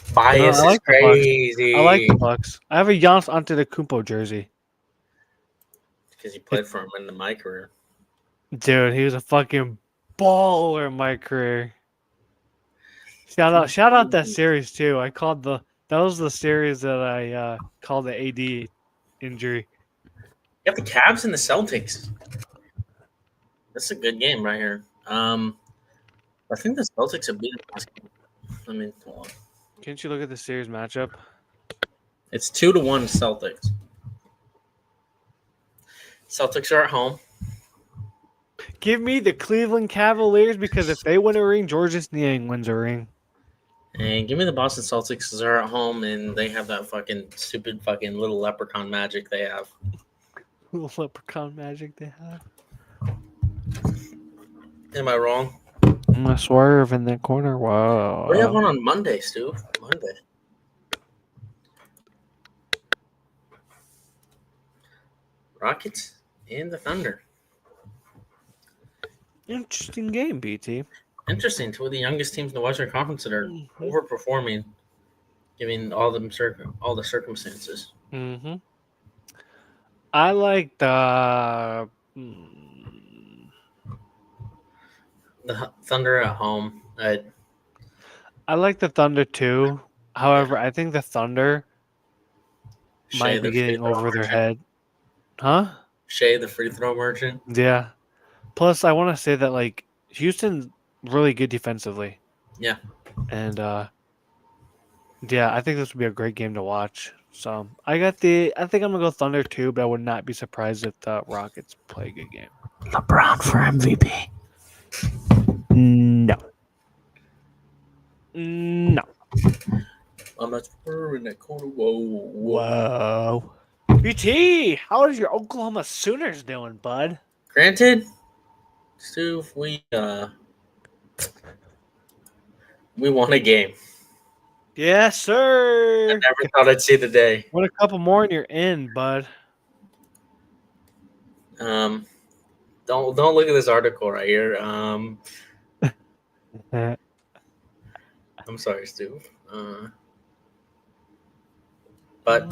No, Bias I is like the Bucks. crazy. I like the Bucks. I have a Giannis Antetokounmpo jersey. Because you played for him in my career. Dude, he was a fucking baller in my career. Shout out that series too. That was the series that I called the AD injury. You have the Cavs and the Celtics. That's a good game right here. I think the Celtics have beaten last game. I mean, hold on. Can't you look at the series matchup? It's 2-1 Celtics. Celtics are at home. Give me the Cleveland Cavaliers because if they win a ring, Georges Niang wins a ring. And give me the Boston Celtics because they're at home and they have that fucking stupid fucking little leprechaun magic they have. Little leprechaun magic they have. Am I wrong? I'm gonna swerve in that corner. Wow. We have one on Monday, Stu. Monday. Rockets and the Thunder. Interesting game, BT. Interesting. Two of the youngest teams in the Western Conference that are overperforming, given all the circumstances. Mm-hmm. I like the The Thunder at home. I like the Thunder too. However, I think the Thunder might be getting over their head. Huh? Shea, the free throw merchant. Yeah. Plus, I want to say that like Houston's really good defensively. Yeah. And yeah, I think this would be a great game to watch. So I think I'm gonna go Thunder too, but I would not be surprised if the Rockets play a good game. LeBron for MVP. No. No. I'm not in that corner. Whoa. Whoa. BT, how is your Oklahoma Sooners doing, bud? Granted, Stu, we won a game. Yes, sir. I never thought I'd see the day. Win a couple more and you're in, bud. Don't look at this article right here. I'm sorry, Stu. But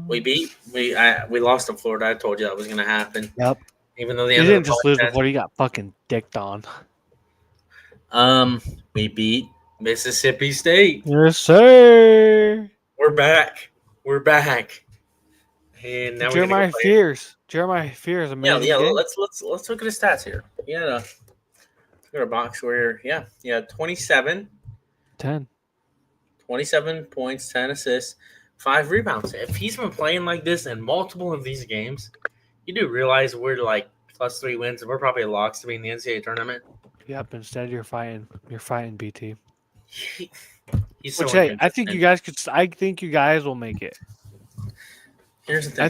we lost to Florida. I told you that was going to happen. Yep. Even though the You end didn't of the just lose podcast, before you got fucking dicked on. we beat Mississippi State. Yes, sir. We're back. And now Jeremiah Fears. Jeremiah Fears, amazing. Yeah. Game. Let's look at his stats here. Yeah, look at our box where 27, 10. 27 points, 10 assists, 5 rebounds. If he's been playing like this in multiple of these games, you do realize we're like +3 wins and we're probably locks to be in the NCAA tournament. Yep. Instead, you're fighting BT. He's Which hey, I think you guys will make it. Here's the thing.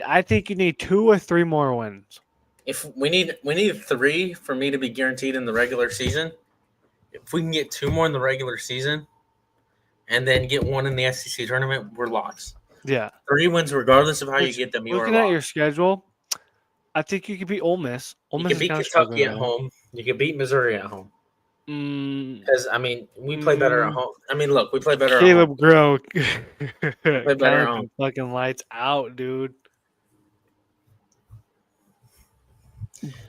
I think you need 2 or 3 more wins. If we need 3 for me to be guaranteed in the regular season. If we can get 2 more in the regular season, and then get 1 in the SEC tournament, we're locks. Yeah, 3 wins regardless of how you get them. Looking at your schedule, I think you could beat Ole Miss. Ole You Miss can is beat kind of struggling Kentucky at right now. home. You can beat Missouri at home. Mm, Because we play better at home. I mean, look, we play better at home. Caleb Grow We play better at home. counting fucking lights out, dude.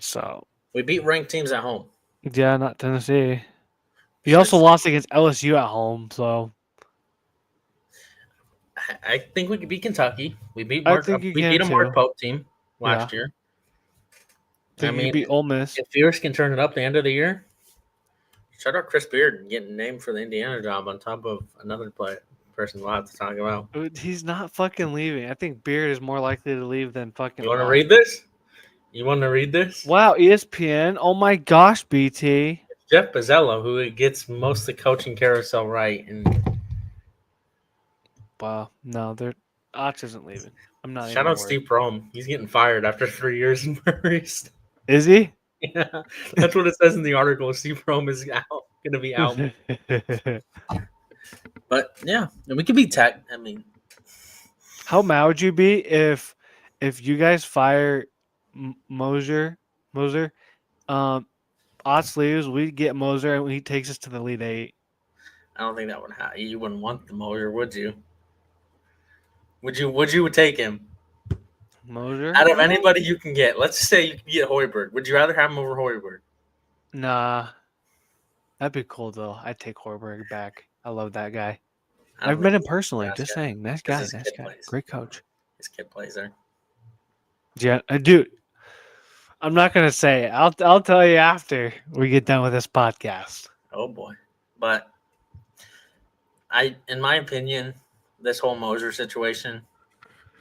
So We beat ranked teams at home. yeah, not Tennessee. He also Since lost against LSU at home, so I think we could beat Kentucky. We beat I think you We can beat a Mark too. Pope team Yeah, last year. I I think you can mean, beat Ole Miss. if Fierce can turn it up the end of the year, shout out Chris Beard getting named for the Indiana job on top of another person we'll have to talk about. He's not fucking leaving. I think Beard is more likely to leave than fucking You want to Ott. read this? You want to read this? Wow, ESPN. Oh my gosh, BT. Jeff Bezzello, who gets most of the coaching carousel right, and Wow, no, Ott isn't leaving. I'm not shout even out worried. Steve Prohm. He's getting fired after 3 years in Maurice. Is he? Yeah, that's what it says in the article. Steve Prohm is going to be out. But yeah, and we could be Tech. I mean, How mad would you be if you guys fire Moser? Otts leaves, we get Moser, and he takes us to the Elite Eight. I don't think that would happen. You wouldn't want the Moser, would you? Would you take him? Moser? Out of anybody you can get, let's say you can get Hoiberg. Would you rather have him over Hoiberg? Nah. That'd be cool, though. I'd take Horberg back. I love that guy. I don't I've met really him personally. like Just that guy, saying. Nice 'cause guy. his Nice kid guy. plays. Great coach. His kid plays there. Yeah, dude. I'm not gonna say it. I'll tell you after we get done with this podcast. Oh boy, but in my opinion, this whole Moser situation.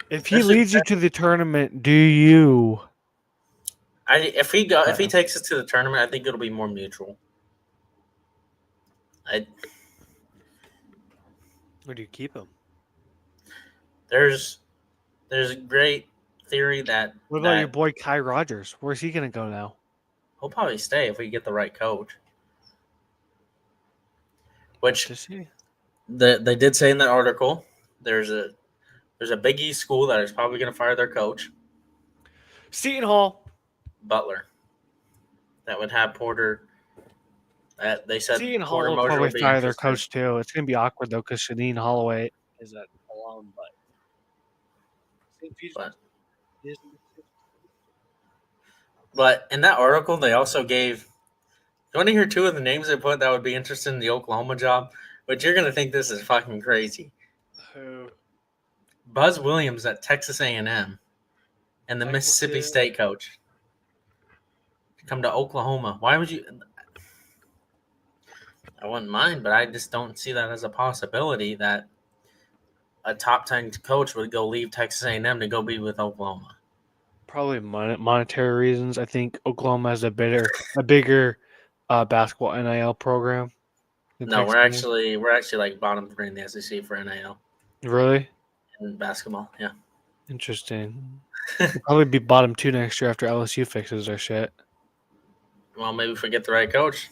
If he leads you to the tournament, do you? If he takes us to the tournament, I think it'll be more mutual. Or do you keep him? There's a great theory that What about your boy Kai Rogers? Where's he gonna go now? he'll probably stay if we get the right coach. Which they did say in that article, there's a Big East school that is probably going to fire their coach, Seton Hall. Butler. That would have Porter. They said Seton Hall Porter will Moser probably will be fire their interested. coach too. It's gonna be awkward though because Shadeen Holloway is at alone, But in that article, they also gave. Do you want to hear two of the names they put that would be interested in the Oklahoma job? But you're going to think this is fucking crazy. Who? Buzz Williams at Texas A&M and the Mississippi State coach come to Oklahoma. Why would you? I wouldn't mind, but I just don't see that as a possibility that a top 10 coach would go leave Texas A&M to go be with Oklahoma. Probably monetary reasons. I think Oklahoma has a bigger basketball NIL program. No, we're actually like bottom 3 in the SEC for NIL. Really? In basketball, yeah. Interesting. We'll probably be bottom 2 next year after LSU fixes their shit. Well, maybe if we get the right coach.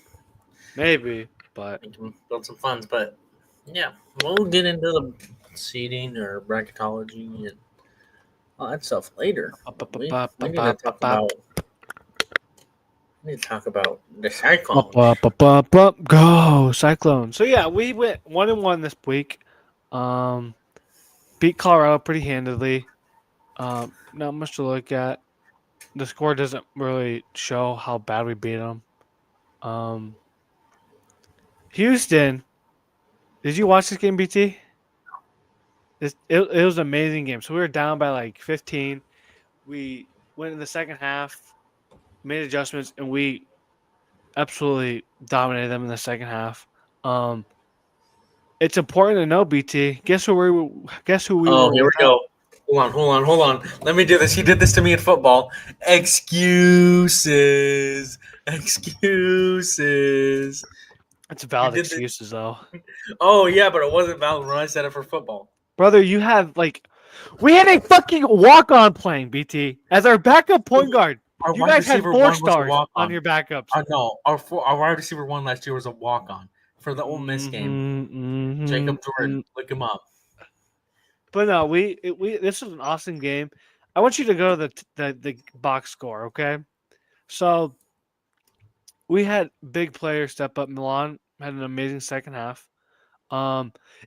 Maybe, but we can build some funds. But yeah, we'll get into the seeding or bracketology and all that stuff later. We need to talk about. We need to talk about the Cyclone. Go Cyclone. So yeah, we went 1-1 this week. Beat Colorado pretty handedly. Not much to look at. The score doesn't really show how bad we beat them. Houston. Did you watch this game, BT? It was an amazing game. So we were down by like 15. We went in the second half, made adjustments, and we absolutely dominated them in the second half. It's important to know, BT. Guess who we were? Oh, here we go. Hold on. Let me do this. He did this to me in football. Excuses. It's valid excuses, though. Oh, yeah, but it wasn't valid when I said it for football. Brother, you have, we had a fucking walk-on playing, BT, as our backup point guard. You guys had 4 stars on your backups. I know. Our wide receiver 1 last year was a walk-on for the Ole Miss game. Jacob Jordan. Look him up. But no, this was an awesome game. I want you to go to the box score, okay? So we had big players step up. Milan had an amazing second half.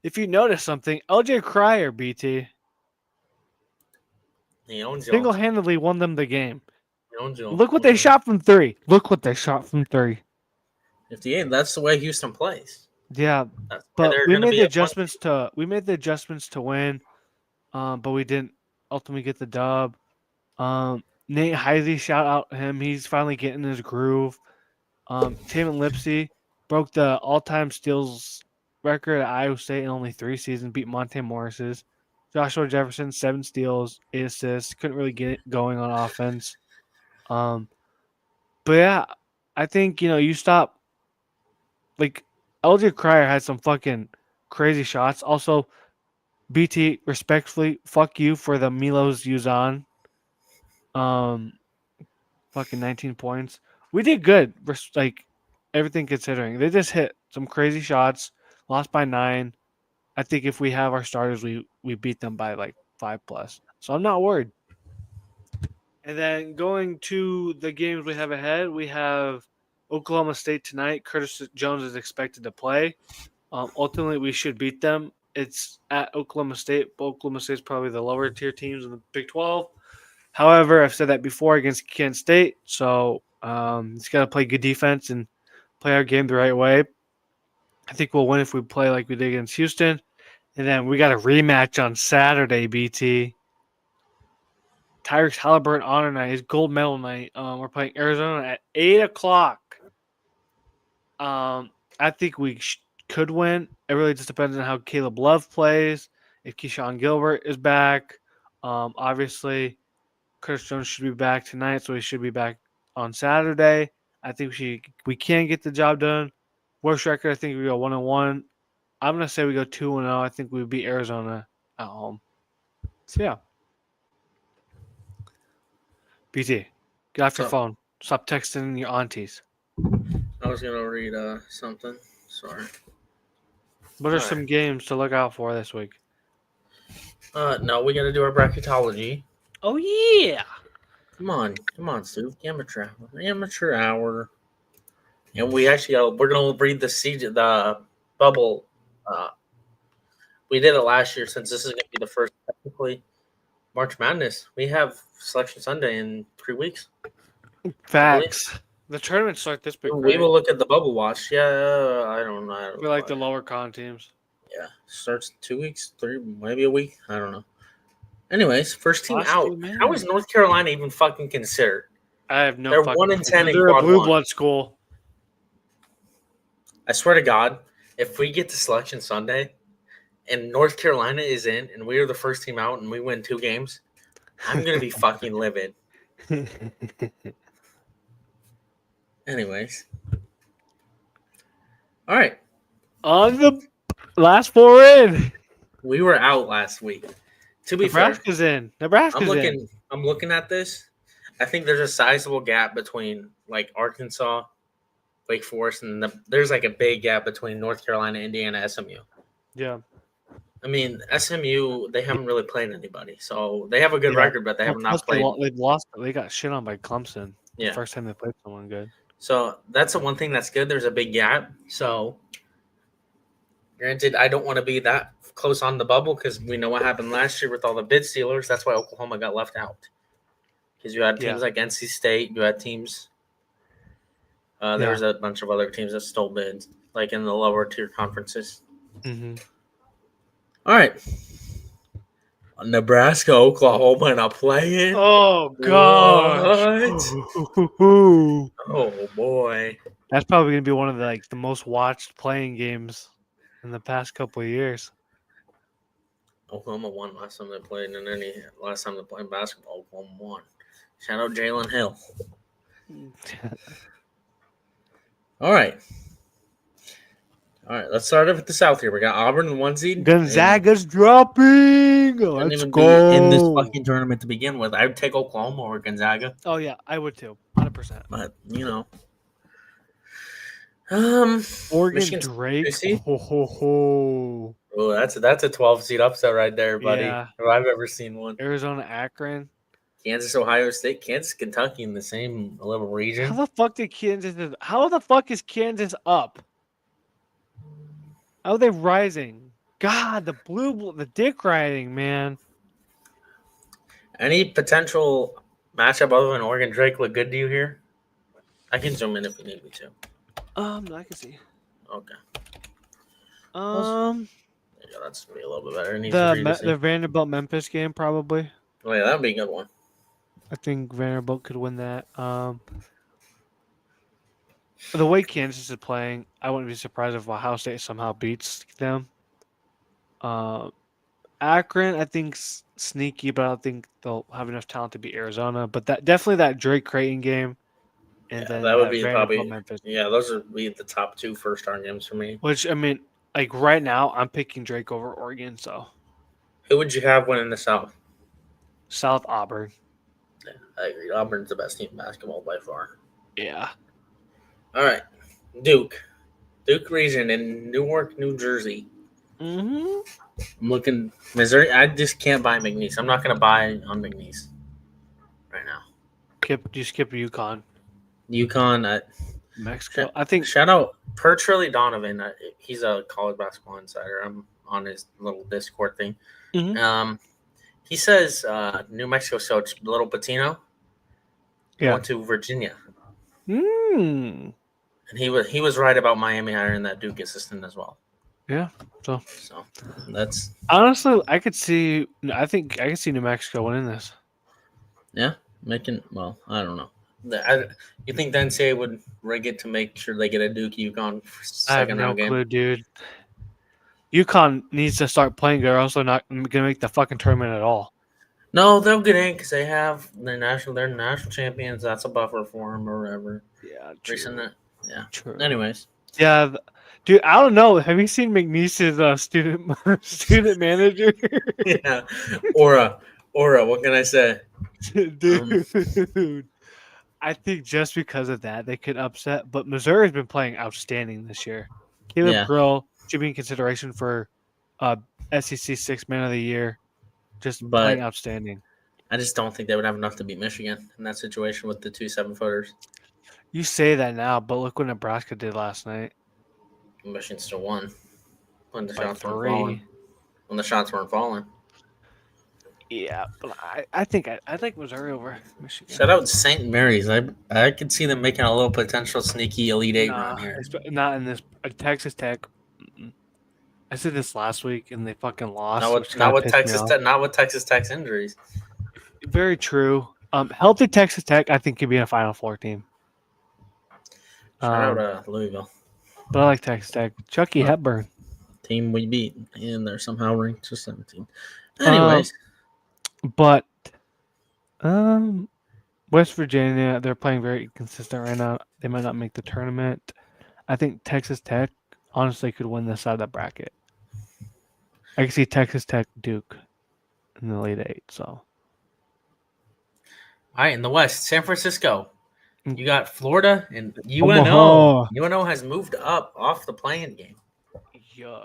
If you notice something, LJ Cryer, BT, He owns y'all. single-handedly won them the game. He owns y'all. Look what they shot from 3. Look what they shot from 3. 58. That's the way Houston plays. Yeah, That's why but they're we going to made be the at one. adjustments to win. But we didn't ultimately get the dub. Nate Heisey, shout out him. He's finally getting his groove. Taman Lipsey broke the all-time steals record at Iowa State in only 3 seasons, beat Monte Morris's. Joshua Jefferson, 7 steals, 8 assists. Couldn't really get it going on offense. But yeah, I think, you stop. Like, LJ Cryer had some fucking crazy shots. Also, BT, respectfully, fuck you for the Milos Uzan. Fucking 19 points. We did good, like everything considering. They just hit some crazy shots, lost by 9. I think if we have our starters, we beat them by like 5 plus. So I'm not worried. And then going to the games we have ahead, we have Oklahoma State tonight. Curtis Jones is expected to play. Ultimately, we should beat them. It's at Oklahoma State. But Oklahoma State's probably the lower tier teams in the Big 12. However, I've said that before against Kent State, so he's got to play good defense and play our game the right way. I think we'll win if we play like we did against Houston. And then we got a rematch on Saturday, BT. Tyrese Halliburton honor night, his gold medal night. We're playing Arizona at 8 o'clock. I think we could win. It really just depends on how Caleb Love plays. If Keyshawn Gilbert is back, obviously Curtis Jones should be back tonight, so he should be back on Saturday. I think we can get the job done. Worst record, I think we go 1-1. I'm gonna say we go 2-0. I think we beat Arizona at home. So yeah. BT, get off your phone. Stop texting your aunties. I was gonna read something. Sorry. What are some games to look out for this week? No, we gotta do our bracketology. Oh yeah. Come on, Sue. Amateur hour. And we actually we're gonna read the bubble. We did it last year since this is gonna be the first technically March Madness. We have Selection Sunday in 3 weeks. Facts. The tournaments start this big. We will look at the bubble watch. Yeah, I don't know. We like the lower con teams. Yeah, starts 2 weeks, 3, maybe a week. I don't know. Anyways, first team out. How is North Carolina even fucking considered? I have no. They're 1-10 in They're quad a blue 1. blood school. I swear to God, if we get to Selection Sunday and North Carolina is in and we are the first team out and we win 2 games, I'm gonna be fucking livid. Anyways. All right. On the last 4 in. We were out last week. To be Nebraska's fair, in. Nebraska's in. I'm looking at this. I think there's a sizable gap between like Arkansas, Wake Forest, and there's like a big gap between North Carolina, Indiana, SMU. Yeah. I mean, SMU, they haven't really played anybody. So they have a good record, but they have not played. They've lost. They got shit on by Clemson. Yeah. The first time they played someone good. So that's the one thing that's good. There's a big gap. So granted, I don't want to be that close on the bubble because we know what happened last year with all the bid stealers. That's why Oklahoma got left out. Because you had teams like NC State. You had teams. There was a bunch of other teams that stole bids, like in the lower tier conferences. Mm-hmm. All right. Nebraska, Oklahoma, and a play-in. Oh gosh! Oh boy! That's probably gonna be one of the most watched playing games in the past couple of years. Oklahoma won last time they played, and last time they played basketball, Oklahoma won. Shout out Jalen Hill. All right. Let's start off with the South here. We got Auburn, the 1 seed. Gonzaga's dropping. Let's go. Be in this fucking tournament to begin with. I would take Oklahoma or Gonzaga. Oh yeah, I would too, 100%. But Oregon Michigan Drake. Oh, that's a 12 seed upset right there, buddy. Yeah. If I've ever seen one. Arizona Akron. Kansas, Ohio State, Kansas, Kentucky in the same little region. How the fuck is Kansas up? How are they rising? God, the dick riding, man. Any potential matchup other than Oregon Drake look good to you here? I can zoom in if you need me to. I can see. Okay. Um, Yeah, that's gonna be a little bit better. Easier for you to see. the Vanderbilt Memphis game probably. Oh yeah, that'd be a good one. I think Vanderbilt could win that. The way Kansas is playing, I wouldn't be surprised if Ohio State somehow beats them. Akron, I think sneaky, but I don't think they'll have enough talent to beat Arizona. But that Drake Creighton game, and Yeah, then that would be Vanderbilt probably. Memphis. Yeah, those would be the top 2 first-round games for me. Which I mean, like right now, I'm picking Drake over Oregon. So Who would you have winning the South? South Auburn. Yeah, I agree. Auburn's the best team in basketball by far. Yeah. All right, Duke region in Newark, New Jersey. Mm-hmm. I'm looking Missouri. I just can't buy McNeese. I'm not going to buy on McNeese right now. You skip UConn. UConn. Mexico. I think. Shout out Pertrilly Donovan. He's a college basketball insider. I'm on his little Discord thing. Mm-hmm. He says New Mexico coach Little Patino went to Virginia. Mm. And he was right about Miami hiring that Duke assistant as well. Yeah. So that's honestly, I could see New Mexico winning this. Yeah, I don't know. You think the NCAA would rig it to make sure they get a Duke UConn second round game? I have no clue, dude. UConn needs to start playing good, or else they're not going to make the fucking tournament at all. No, they'll get in because they have they're national champions. That's a buffer for them or whatever. Yeah, true. Yeah. True. Anyways. Yeah, dude, I don't know. Have you seen McNeese's student manager? Yeah. Aura. What can I say? Dude. I think just because of that, they could upset. But Missouri's been playing outstanding this year. Caleb Grill should be in consideration for SEC Sixth Man of the Year. Playing outstanding. I just don't think they would have enough to beat Michigan in that situation with the 2 7-footers. You say that now, but look what Nebraska did last night. Michigan still won when the shots weren't falling. When the shots weren't falling. Yeah, but I think I like Missouri over Michigan. Shout out St. Mary's. I could see them making a little potential sneaky Elite Eight run here. Not in this Texas Tech. I said this last week, and they fucking lost. Not with Texas Tech's injuries. Very true. Healthy Texas Tech, I think, could be a Final Four team. Shout out Louisville. But I like Texas Tech. Chucky Hepburn. Team we beat, and they're somehow ranked to 17. Anyways. But West Virginia, they're playing very consistent right now. They might not make the tournament. I think Texas Tech, honestly, could win this side of the bracket. I can see Texas Tech, Duke in the Elite Eight. So, all right, in the West, San Francisco, you got Florida and UNO. Omaha. UNO has moved up off the playing game. Yeah,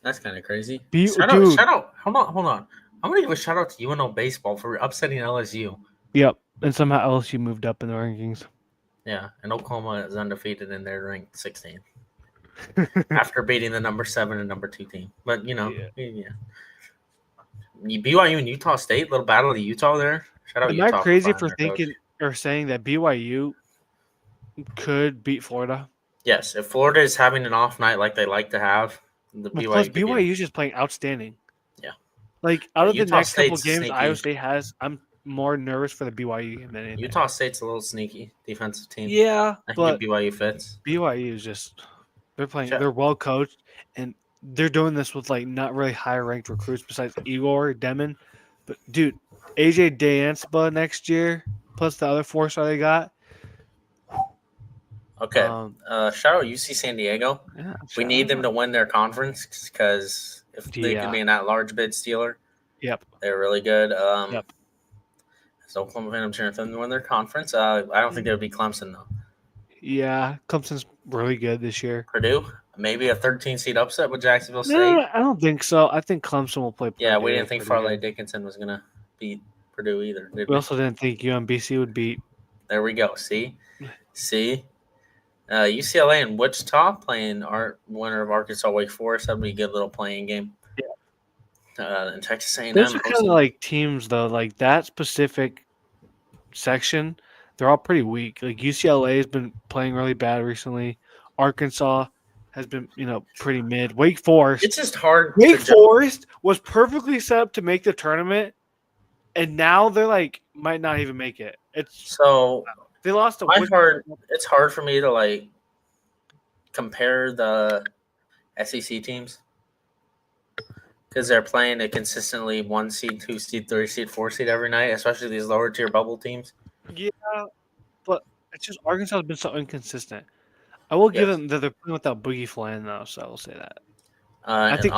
that's kind of crazy. Shout out. Hold on. I'm gonna give a shout out to UNO baseball for upsetting LSU. Yep, and somehow LSU moved up in the rankings. Yeah, and Oklahoma is undefeated and they're ranked 16th. After beating the number 7 and number 2 team. But, yeah. BYU and Utah State, little battle of Utah there. Shout out Am Utah. I crazy for thinking or saying that BYU could beat Florida? Yes, if Florida is having an off night like they like to have, BYU is just playing outstanding. Yeah. Like, out of the next couple games sneaky. Iowa State has, I'm more nervous for the BYU game than anything. Utah State's a little sneaky defensive team. Yeah, but BYU fits. BYU is just they're well coached, and they're doing this with like not really high ranked recruits besides Igor Demon. But dude, AJ Dansba next year plus the other 4-star they got. Okay. Shout out UC San Diego. Yeah, we need them to win their conference because if they could be in that large bid stealer, they're really good. As Oklahoma fan, I'm cheering for them to win their conference. I don't think they would be Clemson though. Yeah, Clemson's really good this year. Purdue, maybe a 13-seed upset with Jacksonville State. No, I don't think so. I think Clemson will play. Yeah, we didn't think Farley Dickinson was gonna beat Purdue either. Did We we? also didn't think UMBC would beat. There we go. See. UCLA and Wichita playing our winner of Arkansas Wake Forest. That'd be a good little playing game. And Texas A&M. Those are kind of like teams though. Like that specific section, they're all pretty weak. Like UCLA has been playing really bad recently. Arkansas has been, pretty mid. Wake Forest. It's just hard. Wake Forest was perfectly set up to make the tournament, and now they're like might not even make it. They lost to It's hard for me to like compare the SEC teams because they're playing a consistently 1 seed, 2 seed, 3 seed, 4 seed every night, especially these lower tier bubble teams. Yeah, but it's just Arkansas has been so inconsistent. I will give them that they're playing without Boogie Flan though, so I will say that. I think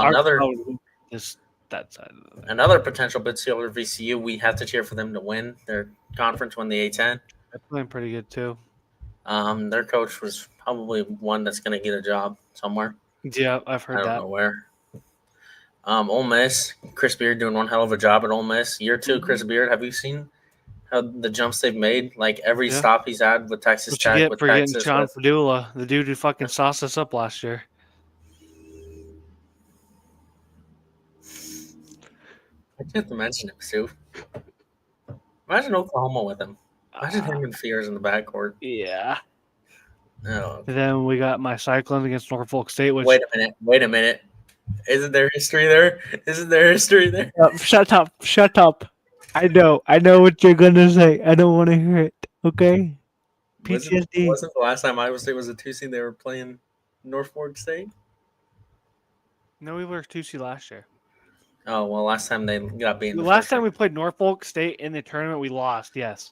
is that side of the another potential bid sealer VCU. We have to cheer for them to win their conference, win the A10. They're playing pretty good too. Their coach was probably one that's going to get a job somewhere. Yeah, I've heard that. I don't know where. Ole Miss, Chris Beard doing one hell of a job at Ole Miss. Year 2, Chris Beard. Have you seen how the jumps they've made? Like every stop he's had with Texas Tech. What you get for getting Sean Padula, the dude who fucking sauced us up last year. I can't mention him, Sue. Imagine Oklahoma with him. Imagine him and Fears in the backcourt. Yeah. No. And then we got my Cyclones against Norfolk State. Which wait a minute. Isn't there history there? Shut up. I know what you're gonna say. I don't want to hear it. Okay. PTSD. Wasn't the last time Iowa State was a 2 seed they were playing Norfolk State? No, we were 2 seed last year. Oh well, last time they got beaten. The last time we played Norfolk State in the tournament, we lost. Yes.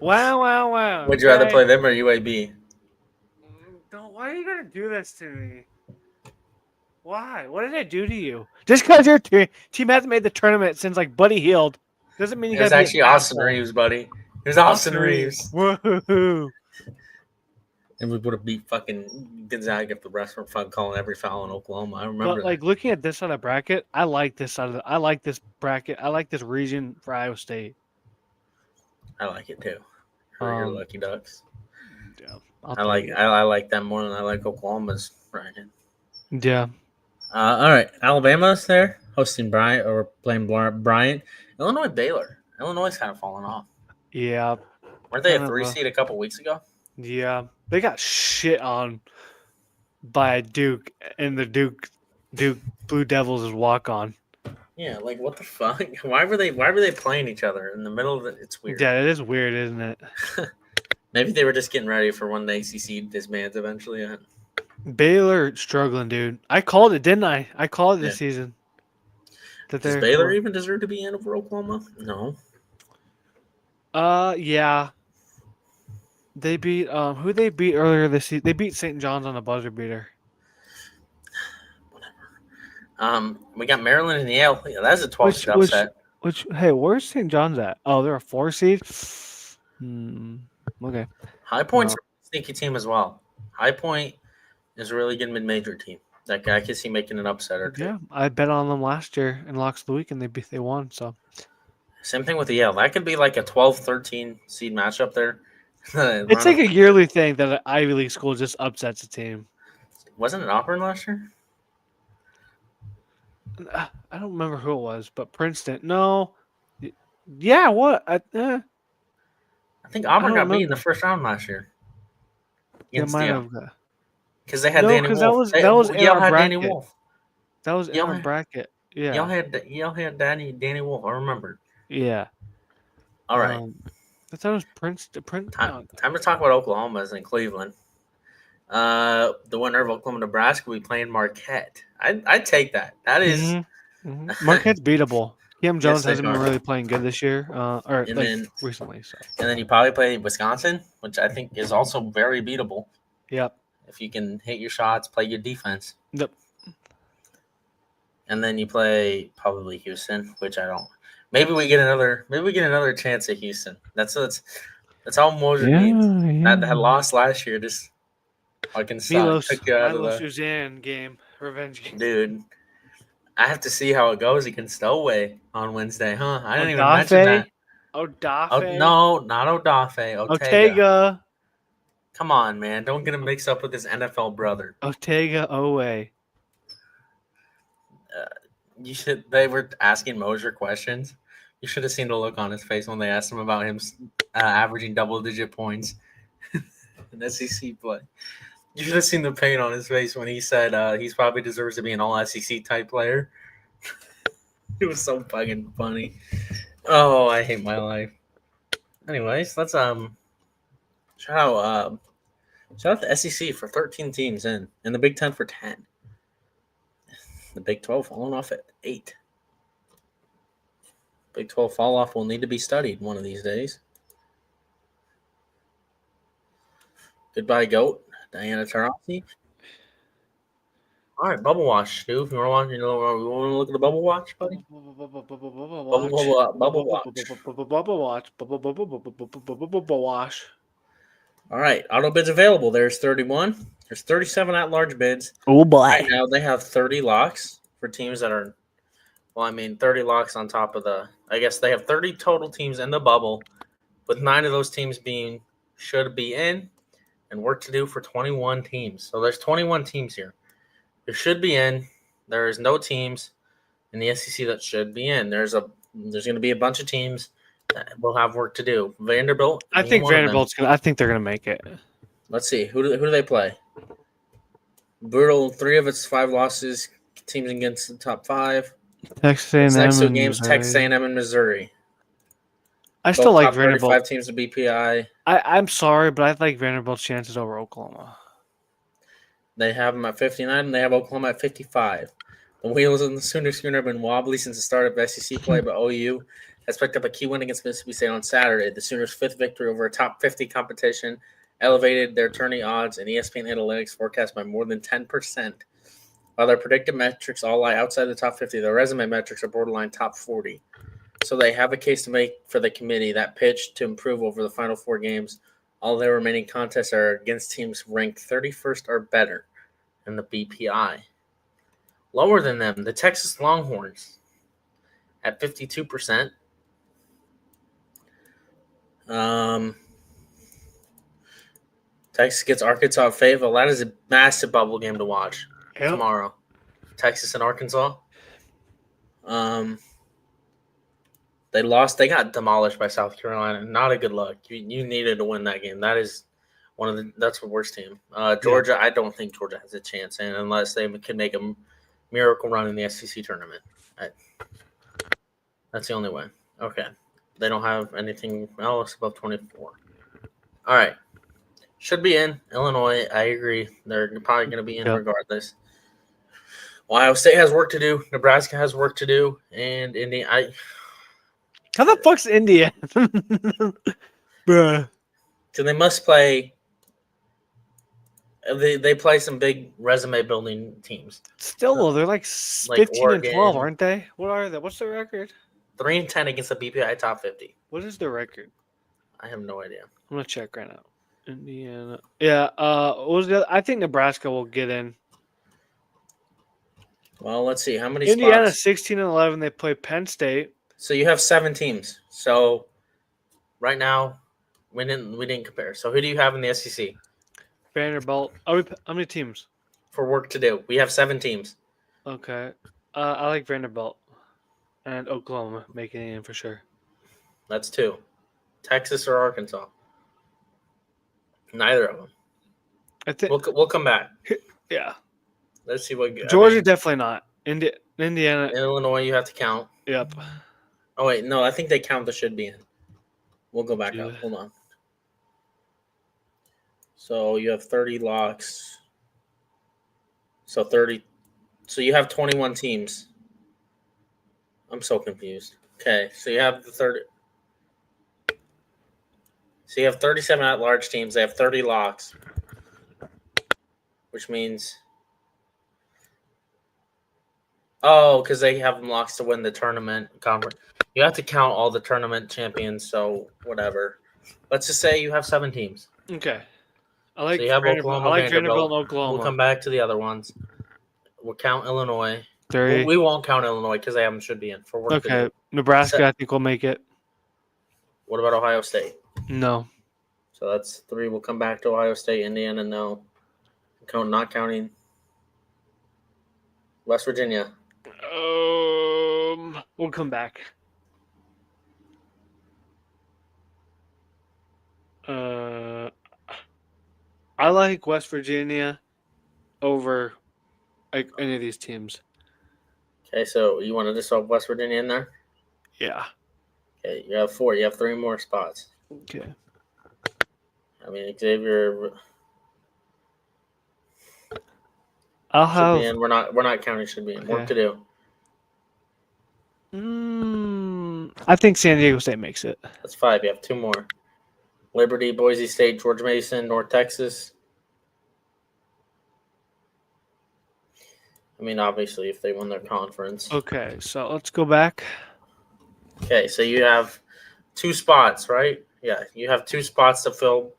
Wow. Would you rather play them or UAB? Why are you gonna do this to me? Why? What did I do to you? Just because your team hasn't made the tournament since like Buddy Hield doesn't mean you got. It was actually Austin Reeves, buddy. It was Austin Reeves. Woohoo! And we would have beat fucking Gonzaga if the refs were fucking calling every foul in Oklahoma. I remember. But like looking at this side of the bracket, I like this bracket. I like this region for Iowa State. I like it too. Your Lucky Ducks. Yeah, I like them more than I like Oklahoma's bracket. Yeah. All right, Alabama's there hosting Bryant or playing Bryant. Illinois, Baylor. Illinois kind of falling off. Yeah. Weren't they a 3 seed a couple weeks ago? Yeah, they got shit on by Duke, and the Duke Blue Devils is walk on. Yeah, like what the fuck? Why were they playing each other in the middle of it? It's weird. Yeah, it is weird, isn't it? Maybe they were just getting ready for when the ACC disbands eventually. Baylor struggling, dude. I called it, didn't I? I called it this season. Does Baylor even deserve to be in over Oklahoma? No. Yeah. They beat who they beat earlier this season. They beat St. John's on a buzzer beater. Whatever. We got Maryland and Yale. Yeah, that's a 12 seed upset. Hey, where's St. John's at? Oh, they're a 4 seed. Okay. High Point's a sneaky team as well. High Point is a really good mid-major team. That guy, I can see making an upset or two. Yeah, I bet on them last year in Locks of the Week, and they won. So same thing with the Yale. That could be like a 12-13 seed matchup there. It's like a yearly thing that an Ivy League school just upsets a team. Wasn't it Auburn last year? I don't remember who it was, but Princeton. No. Yeah, what? I think Auburn got beat in the first round last year. It might have. Because they had Danny Wolf. That was in our bracket. Danny Wolf. That was in our bracket. Yeah. Y'all had Danny Wolf. I remember. Yeah. All right. I thought it was Princeton. Time to talk about Oklahoma's in Cleveland. The winner of Oklahoma, Nebraska, will be playing Marquette. I'd take that. That is Marquette's beatable. Cam Jones hasn't been really playing good this year, recently. So. And then you probably play Wisconsin, which I think is also very beatable. Yep. If you can hit your shots, play your defense. Yep. And then you play probably Houston, which I don't. Maybe we get another chance at Houston. That's all Moser needs. That lost last year just fucking took you out of the Suzanne game, revenge game. Dude, I have to see how it goes against Stowaway on Wednesday, huh? I didn't even mention that. Oh Odafe. no, not Odafe. Ortega. Ortega. Come on, man. Don't get him mixed up with his NFL brother. Ortega Owe. You should. They were asking Mosier questions. You should have seen the look on his face when they asked him about him averaging double-digit points in SEC play. You should have seen the pain on his face when he said he's probably deserves to be an All SEC type player. It was so fucking funny. Oh, I hate my life. Anyways, let's shout out the SEC for 13 teams in, and the Big 10 for 10. The Big 12 falling off at 8. Big 12 fall off will need to be studied one of these days. Goodbye, GOAT. Diana Taurasi. All right, Bubble Watch, dude. If you want to look at the Bubble Watch, buddy? Bubble watch. All right, auto bids available. There's 31. There's 37 at-large bids. Oh boy! Right now they have 30 locks for teams that are. Well, I mean, 30 locks on top of the. I guess they have 30 total teams in the bubble, with 9 of those teams should be in, and work to do for 21 teams. So there's 21 teams here. There should be in. There is no teams in the SEC that should be in. There's going to be a bunch of teams that will have work to do. Vanderbilt. I think Vanderbilt's gonna. I think they're gonna make it. Let's see. Who do they play? Brutal. 3 of its 5 losses. Teams against the top 5. Texas A&M. Next 2 games, Texas A&M and Missouri. I still like top Vanderbilt. 35 teams to BPI. I'm sorry, but I like Vanderbilt's chances over Oklahoma. They have them at 59, and they have Oklahoma at 55. The wheels on the Schooner have been wobbly since the start of SEC play, but OU has picked up a key win against Mississippi State on Saturday. The Sooners' 5th victory over a top 50 competition elevated their tourney odds and ESPN Analytics forecast by more than 10%. While their predicted metrics all lie outside the top 50, their resume metrics are borderline top 40. So they have a case to make for the committee that pitched to improve over the final 4 games. All their remaining contests are against teams ranked 31st or better in the BPI. Lower than them, the Texas Longhorns at 52%. Texas gets Arkansas at Fayetteville. That is a massive bubble game to watch tomorrow. Texas and Arkansas. They lost. They got demolished by South Carolina. Not a good look. You needed to win that game. That is that's the worst team. Georgia, I don't think Georgia has a chance, and unless they can make a miracle run in the SEC tournament, that's the only way. Okay, they don't have anything else above 24. All right, should be in Illinois. I agree. They're probably going to be in regardless. Ohio State has work to do. Nebraska has work to do, and Indiana. How the fuck's India? Bruh. So they must play. They play some big resume building teams. Still, though, they're like 15 and 12, aren't they? What are they? What's their record? 3-10 against the BPI top 50. What is their record? I have no idea. I'm gonna check right now. Indiana. Yeah. What was the other? I think Nebraska will get in. Well, let's see how many. Indiana spots? 16 and 11. They play Penn State. So you have 7 teams. So right now, we didn't compare. So who do you have in the SEC? Vanderbilt. How many teams? For work to do. We have 7 teams. Okay. I like Vanderbilt and Oklahoma making it in for sure. That's 2. Texas or Arkansas? Neither of them. I think we'll come back. Yeah. Let's see what. Georgia definitely not. Indiana. Illinois, you have to count. Yep. Oh wait, no, I think they count the should be in. We'll go back up. Hold on. So you have 30 locks. So 30. So you have 21 teams. I'm so confused. Okay, so you have the 30. So you have 37 at-large teams. They have 30 locks, which means. Oh, because they have them locks to win the tournament conference. You have to count all the tournament champions, so whatever. Let's just say you have 7 teams. Okay. I like so you have Vanderbilt. Oklahoma, I like Vanderbilt and Oklahoma. We'll come back to the other ones. We'll count Illinois. 3. We won't count Illinois because they should be in for work to Okay. do. Nebraska, I think will make it. What about Ohio State? No. So that's 3. We'll come back to Ohio State, Indiana, no. Not counting West Virginia. We'll come back. I like West Virginia over like any of these teams. Okay, so you want to just have West Virginia in there? Yeah. Okay, you have 4. You have 3 more spots. Okay. I mean, Xavier I'll should have. be in. We're not counting should be in. Work to do. I think San Diego State makes it. That's 5. You have 2 more. Liberty, Boise State, George Mason, North Texas. I mean, obviously, if they win their conference. Okay, so let's go back. Okay, so you have 2 spots, right? Yeah, you have 2 spots to fill.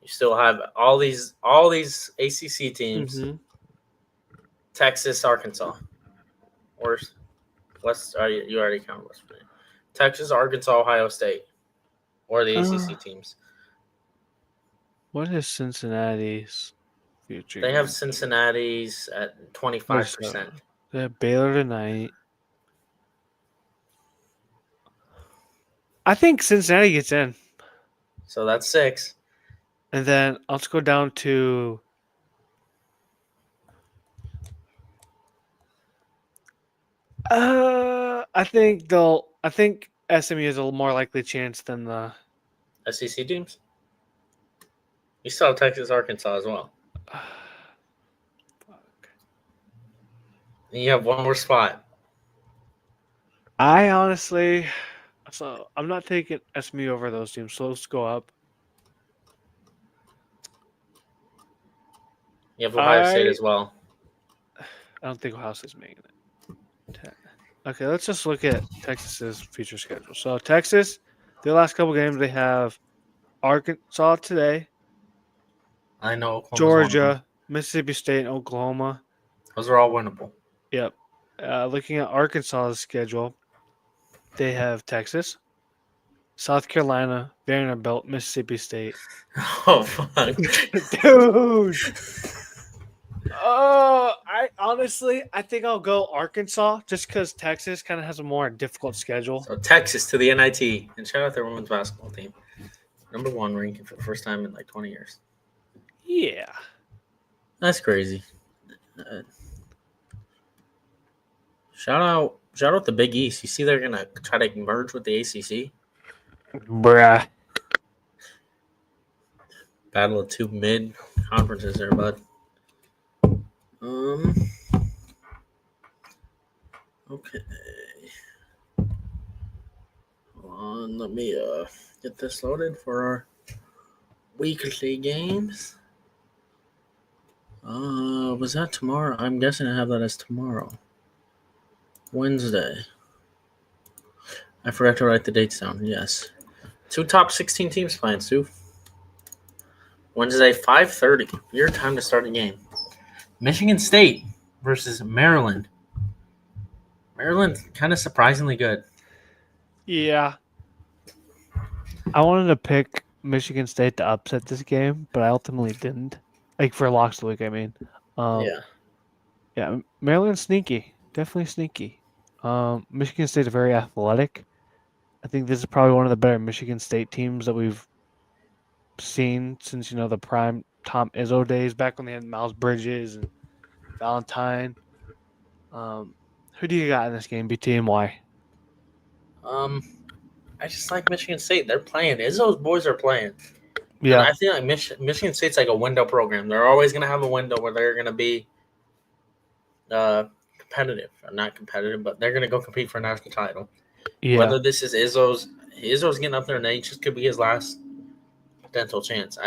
You still have all these ACC teams. Mm-hmm. Texas, Arkansas, or West. You already counted West Virginia. Texas, Arkansas, Ohio State, or the ACC teams. What is Cincinnati's future? They have Cincinnati's at 25%. They have Baylor tonight. I think Cincinnati gets in. So that's 6. And then let's go down to I think SMU has a more likely chance than the SEC teams. You still have Texas, Arkansas as well. And you have 1 more spot. I'm not taking SMU over those teams, so let's go up. You have Ohio State as well. I don't think Ohio State's making it. Okay, let's just look at Texas's future schedule. So Texas, their last couple games, they have Arkansas today, I know Oklahoma's Georgia, Mississippi State, and Oklahoma. Those are all winnable. Yep. Looking at Arkansas's schedule, they have Texas, South Carolina, Vanderbilt, Mississippi State. Oh, fuck. Dude. I think I'll go Arkansas just because Texas kind of has a more difficult schedule. So Texas to the NIT. And shout out their women's basketball team. Number 1 ranking for the first time in like 20 years. Yeah. That's crazy. Shout out the Big East. You see they're going to try to merge with the ACC? Bruh. Battle of 2 mid-conferences there, bud. Okay. Hold on, let me get this loaded for our weekly games. Was that tomorrow? I'm guessing I have that as tomorrow. Wednesday. I forgot to write the dates down. Yes. 2 top 16 teams playing, Stu. Wednesday, 5:30. Your time to start the game. Michigan State versus Maryland. Maryland kind of surprisingly good. Yeah. I wanted to pick Michigan State to upset this game, but I ultimately didn't. Like for locks of the week, I mean. Yeah, Maryland's sneaky. Definitely sneaky. Michigan State's very athletic. I think this is probably one of the better Michigan State teams that we've seen since, the prime Tom Izzo days, back when they had Miles Bridges and Valentine. Who do you got in this game, BT, and why? I just like Michigan State. They're playing. Izzo's boys are playing. Yeah. And I feel like Michigan State's like a window program. They're always going to have a window where they're going to be competitive. Not competitive, but they're going to go compete for a national title. Yeah. Whether this is Izzo's getting up there in age, this could be his last potential chance.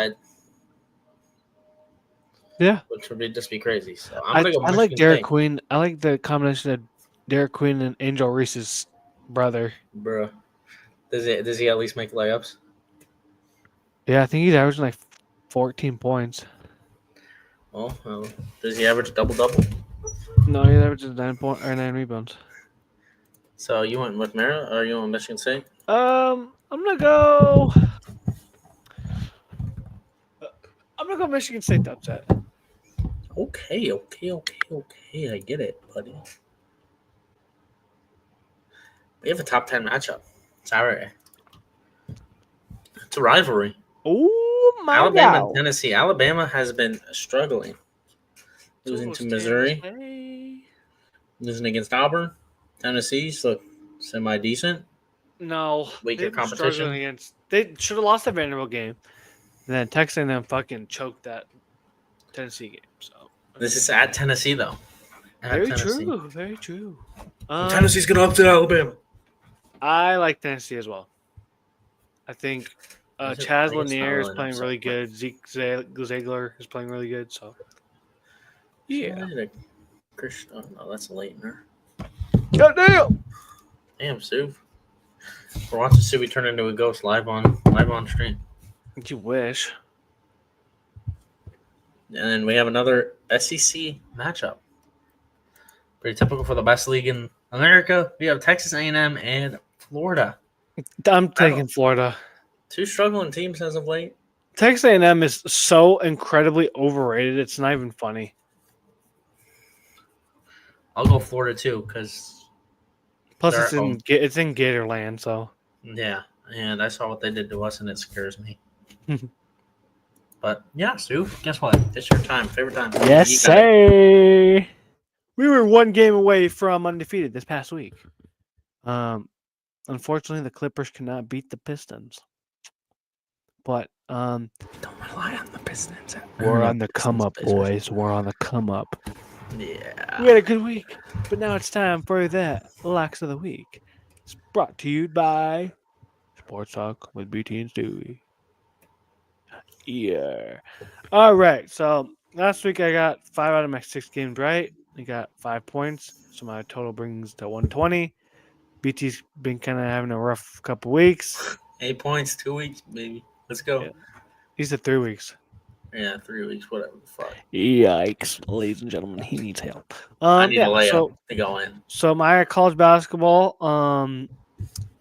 Which would just be crazy. So I'm going to go I like Michigan Derek State. Queen. I like the combination of Derek Queen and Angel Reese's brother. Bruh. Does he at least make layups? Yeah, I think he's averaging like 14 points. Well, does he average double-double? No, he averages 9 rebounds. So you went with Mara or you went Michigan State? I'm gonna go. I'm gonna go Michigan State to upset. Okay. I get it, buddy. We have a top 10 matchup. It's all right. It's a rivalry. Oh my Alabama and God! Tennessee. Alabama has been struggling. Losing to Missouri, losing against Auburn. Tennessee's look semi decent. No, Weaker they've been struggling competition. against. They should have lost the Vanderbilt game, and then Texas and them fucking choked that Tennessee game. So This is at Tennessee, though. At very Tennessee. true, very true. Tennessee's going to upset Alabama. I like Tennessee as well. I think I guess Chaz not Lanier is really an playing upset, really but- good. Zeke Ziegler is playing really good. So yeah, Oh, no, that's a latener. goddamn. Damn, Sue. We're watching Sue turn into a ghost live on stream. You wish. And then we have another SEC matchup. Pretty typical for the best league in America. We have Texas A&M and Florida. I'm taking Florida. Two struggling teams as of late. Texas A&M is so incredibly overrated. It's not even funny. I'll go Florida too, because Plus, they're it's at in home. it's in Gatorland, so Yeah, and I saw what they did to us, and it scares me. But yeah, Sue, guess what? It's your time. Favorite time. yes, You got it. sir. We were one game away from undefeated this past week. Unfortunately, the Clippers cannot beat the Pistons. But Don't rely on the Pistons. we're on the come up, boys. We're on the come up. Yeah. We had a good week, but now it's time for the Locks of the Week. It's brought to you by Sports Talk with BT and Stewie. Yeah. All right. So last week I got 5 out of my 6 games right. I got 5 points, so my total brings to 120. BT's been kind of having a rough couple weeks. 8 points, 2 weeks, baby. Let's go. Yeah. He said 3 weeks. Yeah, 3 weeks, whatever the fuck. Yikes, ladies and gentlemen, he needs help. I need a layup to go in. So my college basketball,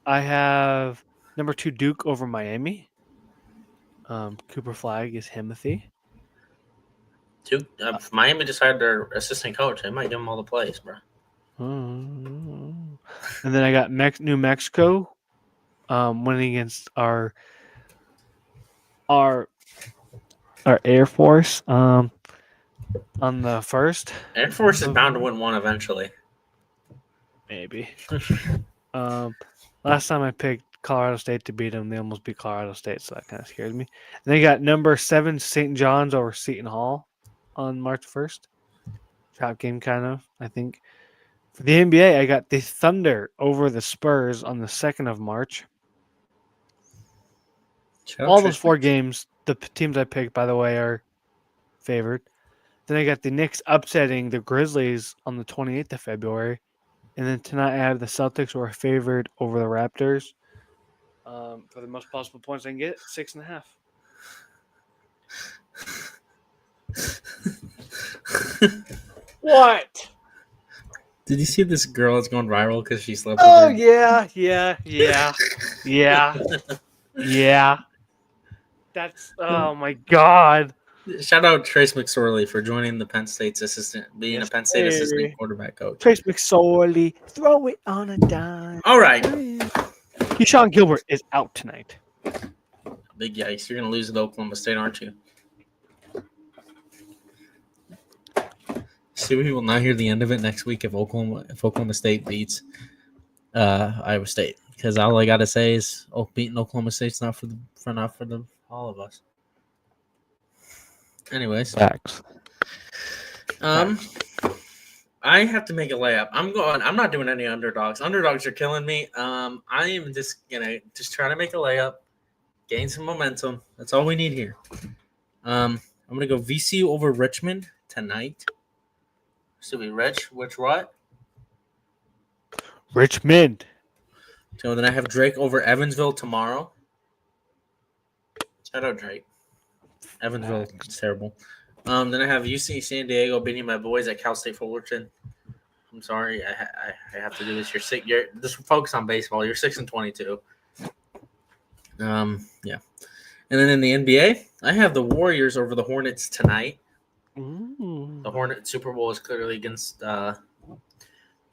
I have number 2 Duke over Miami. Cooper Flag is Himothy. If Miami decided their assistant coach, they might give him all the plays, bro. And then I got New Mexico, winning against our Air Force, on the first. Air Force is bound to win one eventually. Maybe. Last time I picked Colorado State to beat them, they almost beat Colorado State, so that kind of scared me. And they got number 7 St. John's over Seton Hall on March 1st. Trap game, kind of, I think. For the NBA, I got the Thunder over the Spurs on the 2nd of March. All those 4 games, the teams I picked, by the way, are favored. Then I got the Knicks upsetting the Grizzlies on the 28th of February. And then tonight I have the Celtics who are favored over the Raptors. For the most possible points I can get, 6.5. What? Did you see this girl that's going viral because she slept Oh, with her? yeah. That's, oh my God. Shout out Trace McSorley for joining the Penn State's being a Penn State assistant quarterback coach. Trace McSorley, throw it on a dime. All right. Keyshawn Gilbert is out tonight. Big yikes. You're going to lose to Oklahoma State, aren't you? See, we will not hear the end of it next week if Oklahoma State beats Iowa State, because all I got to say is beating Oklahoma State's not for all of us. Anyways, Facts. I have to make a layup. I'm not doing any underdogs. Underdogs are killing me. I am just gonna try to make a layup, gain some momentum. That's all we need here. I'm gonna go VCU over Richmond tonight. So we Rich, which what? Richmond. So then I have Drake over Evansville tomorrow. Shout out Drake. Evansville is terrible. Then I have UC San Diego beating my boys at Cal State Fullerton. I'm sorry. I have to do this. You're just focus on baseball. You're 6-22. Yeah. And then in the NBA, I have the Warriors over the Hornets tonight. Ooh. The Hornet Super Bowl is clearly against the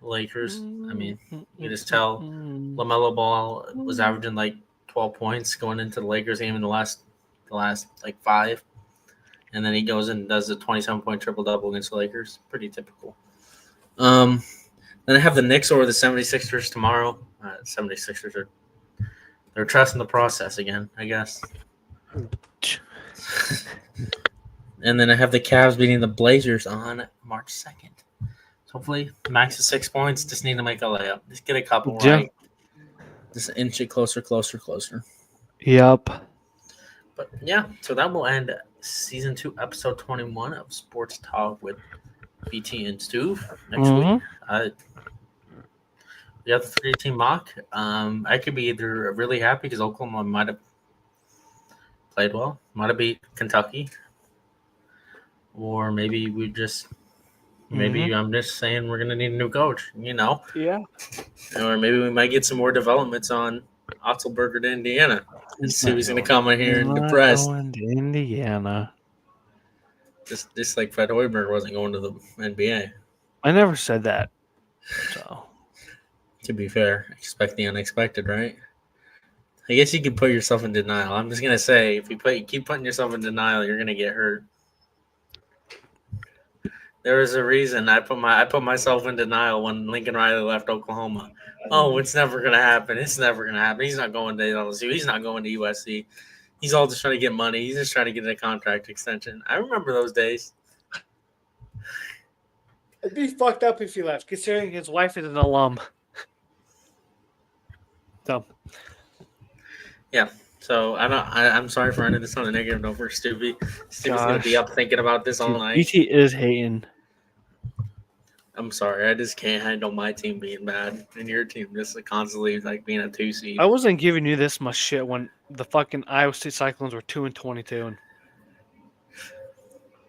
Lakers. I mean, you just tell LaMelo Ball was averaging like 12 points going into the Lakers game in the last like 5. And then he goes and does a 27-point triple-double against the Lakers. Pretty typical. Then I have the Knicks over the 76ers tomorrow. 76ers they're trusting the process again, I guess. And then I have the Cavs beating the Blazers on March 2nd. So hopefully, max is 6 points. Just need to make a layup. Just get a couple right. Just inch it closer. Yep. But yeah, so that will end season 2, episode 21 of Sports Talk with BT and Stu. Next week, we have the 3-team mock. I could be either really happy because Oklahoma might have played well, might have beat Kentucky, or maybe I'm just saying we're gonna need a new coach. Yeah. Or maybe we might get some more developments on Otzelberger to Indiana. And Stu's going to come in here and depressed. Going to Indiana. Just like Fred Hoiberg wasn't going to the NBA. I never said that. So, to be fair, expect the unexpected, right? I guess you can put yourself in denial. I'm just going to say, if you keep putting yourself in denial, you're going to get hurt. There was a reason I put myself in denial when Lincoln Riley left Oklahoma. Oh, it's never gonna happen. It's never gonna happen. He's not going to LSU. He's not going to USC. He's all just trying to get money. He's just trying to get a contract extension. I remember those days. It'd be fucked up if he left, considering his wife is an alum. So, yeah. So I'm sorry for ending this on a negative note for Stubby. Stubby's gonna be up thinking about this all night. BT is hating. I'm sorry, I just can't handle my team being bad and your team just constantly like being a 2 seed. I wasn't giving you this much shit when the fucking Iowa State Cyclones were 2-22.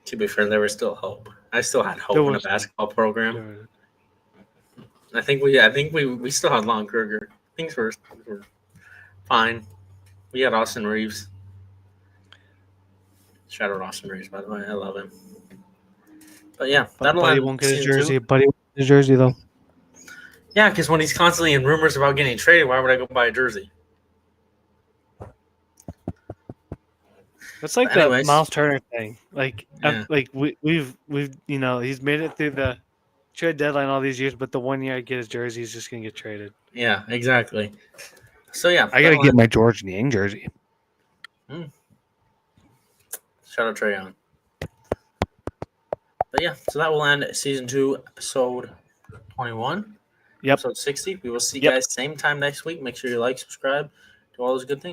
To be fair, there was still hope. I still had hope in the basketball program. I think we still had Lon Kruger. Things were fine. We had Austin Reeves. Shout out Austin Reeves, by the way. I love him. But yeah, Buddy won't get his jersey. Buddy won't get his jersey, though. Yeah, because when he's constantly in rumors about getting traded, why would I go buy a jersey? That's like the Miles Turner thing. Like, yeah. We've he's made it through the trade deadline all these years, but the 1 year I get his jersey, he's just gonna get traded. Yeah, exactly. So yeah, I gotta get my George Niang jersey. Shout out Trae Young. But yeah, so that will end season 2, episode 21. Yep. Episode 60. We will see you guys same time next week. Make sure you like, subscribe, do all those good things.